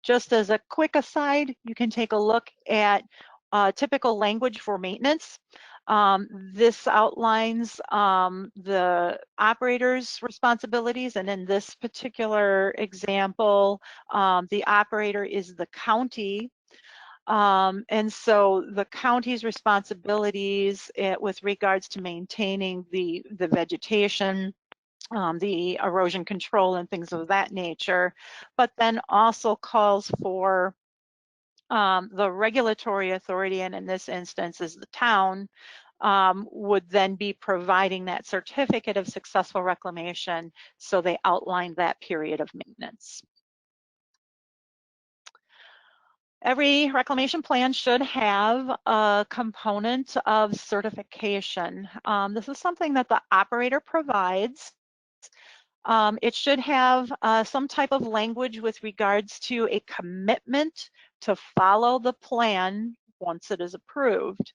Just as a quick aside, you can take a look at typical language for maintenance. This outlines the operator's responsibilities, and in this particular example, the operator is the county. And so the county's responsibilities with regards to maintaining the vegetation, the erosion control and things of that nature, but then also calls for the regulatory authority, and in this instance is the town, would then be providing that certificate of successful reclamation, so they outline that period of maintenance. Every reclamation plan should have a component of certification. This is something that the operator provides. It should have some type of language with regards to a commitment to follow the plan once it is approved.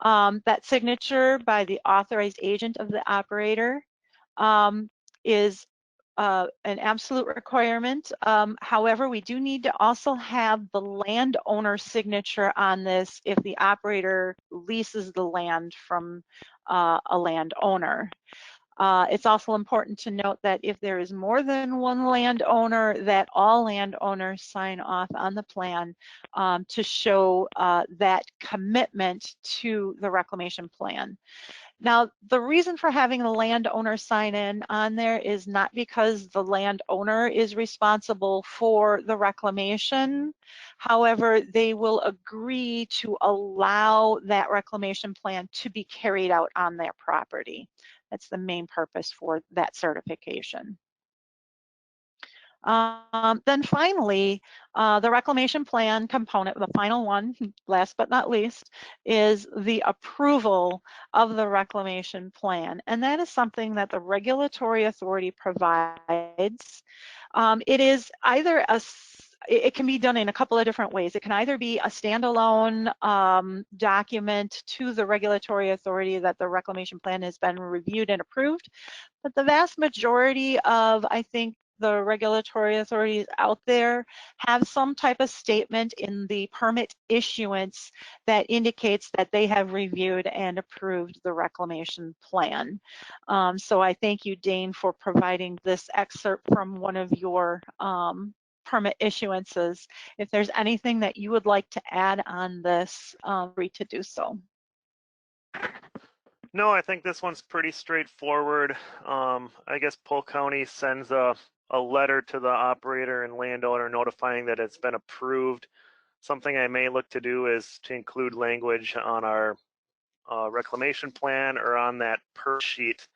That signature by the authorized agent of the operator is an absolute requirement. However, we do need to also have the landowner signature on this if the operator leases the land from a landowner. It's also important to note that if there is more than one landowner, that all landowners sign off on the plan to show that commitment to the reclamation plan. Now, the reason for having the landowner sign in on there is not because the landowner is responsible for the reclamation. However, they will agree to allow that reclamation plan to be carried out on their property. That's the main purpose for that certification. Then finally, the reclamation plan component, the final one, last but not least, is the approval of the reclamation plan. And that is something that the regulatory authority provides. It is either it can be done in a couple of different ways. It can either be a standalone document to the regulatory authority that the reclamation plan has been reviewed and approved, but the vast majority of, I think, the regulatory authorities out there have some type of statement in the permit issuance that indicates that they have reviewed and approved the reclamation plan. So I thank you, Dane, for providing this excerpt from one of your permit issuances. If there's anything that you would like to add on this, free to do so. No, I think this one's pretty straightforward. I guess Polk County sends a letter to the operator and landowner notifying that it's been approved. Something I may look to do is to include language on our reclamation plan or on that per sheet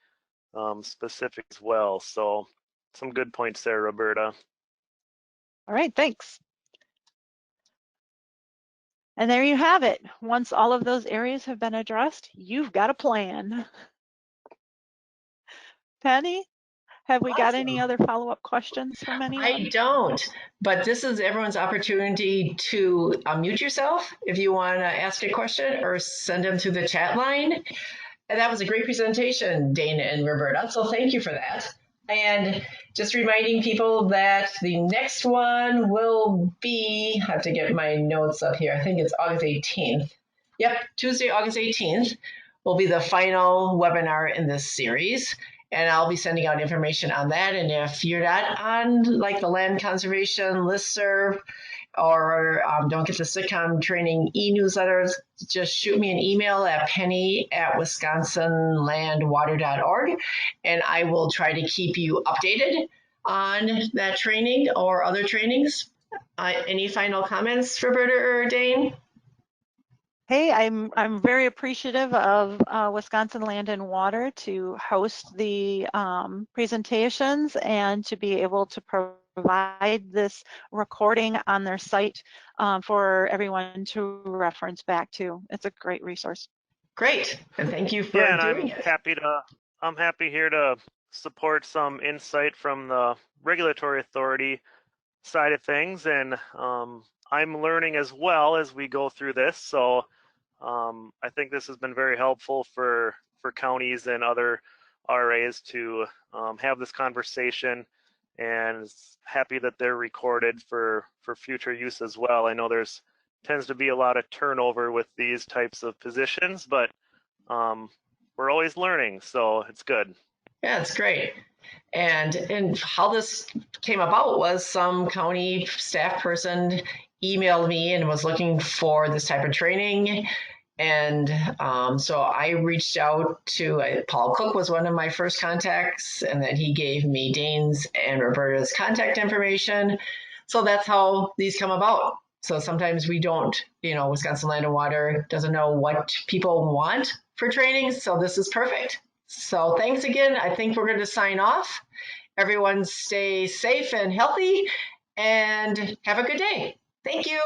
specific as well. So some good points there, Roberta. All right, thanks. And there you have it. Once all of those areas have been addressed, you've got a plan. Penny, have we got any other follow-up questions from anyone? I don't, but this is everyone's opportunity to unmute yourself if you want to ask a question or send them to the chat line. And that was a great presentation, Dana and Roberta, so thank you for that. And just reminding people that the next one will be, I have to get my notes up here, I think it's August 18th. Yep, Tuesday, August 18th will be the final webinar in this series. And I'll be sending out information on that. And if you're not on like the land conservation listserv or don't get the SITCOM training e-newsletters, just shoot me an email at penny@wisconsinlandwater.org, and I will try to keep you updated on that training or other trainings. Any final comments, Roberta or Dane? Hey, I'm very appreciative of Wisconsin Land and Water to host the presentations and to be able to provide this recording on their site for everyone to reference back to. It's a great resource. Great, and thank you for Yeah, and doing it. I'm happy here to support some insight from the regulatory authority side of things, and I'm learning as well as we go through this. So I think this has been very helpful for counties and other RAs to have this conversation, and happy that they're recorded for future use as well. I know there's tends to be a lot of turnover with these types of positions, but we're always learning, so it's good. Yeah, it's great. And how this came about was some county staff person emailed me and was looking for this type of training. And so I reached out to Paul Cook was one of my first contacts, and then he gave me Dane's and Roberta's contact information. So that's how these come about. So sometimes we don't, Wisconsin Land and Water doesn't know what people want for training. So this is perfect. So thanks again. I think we're going to sign off. Everyone stay safe and healthy and have a good day. Thank you.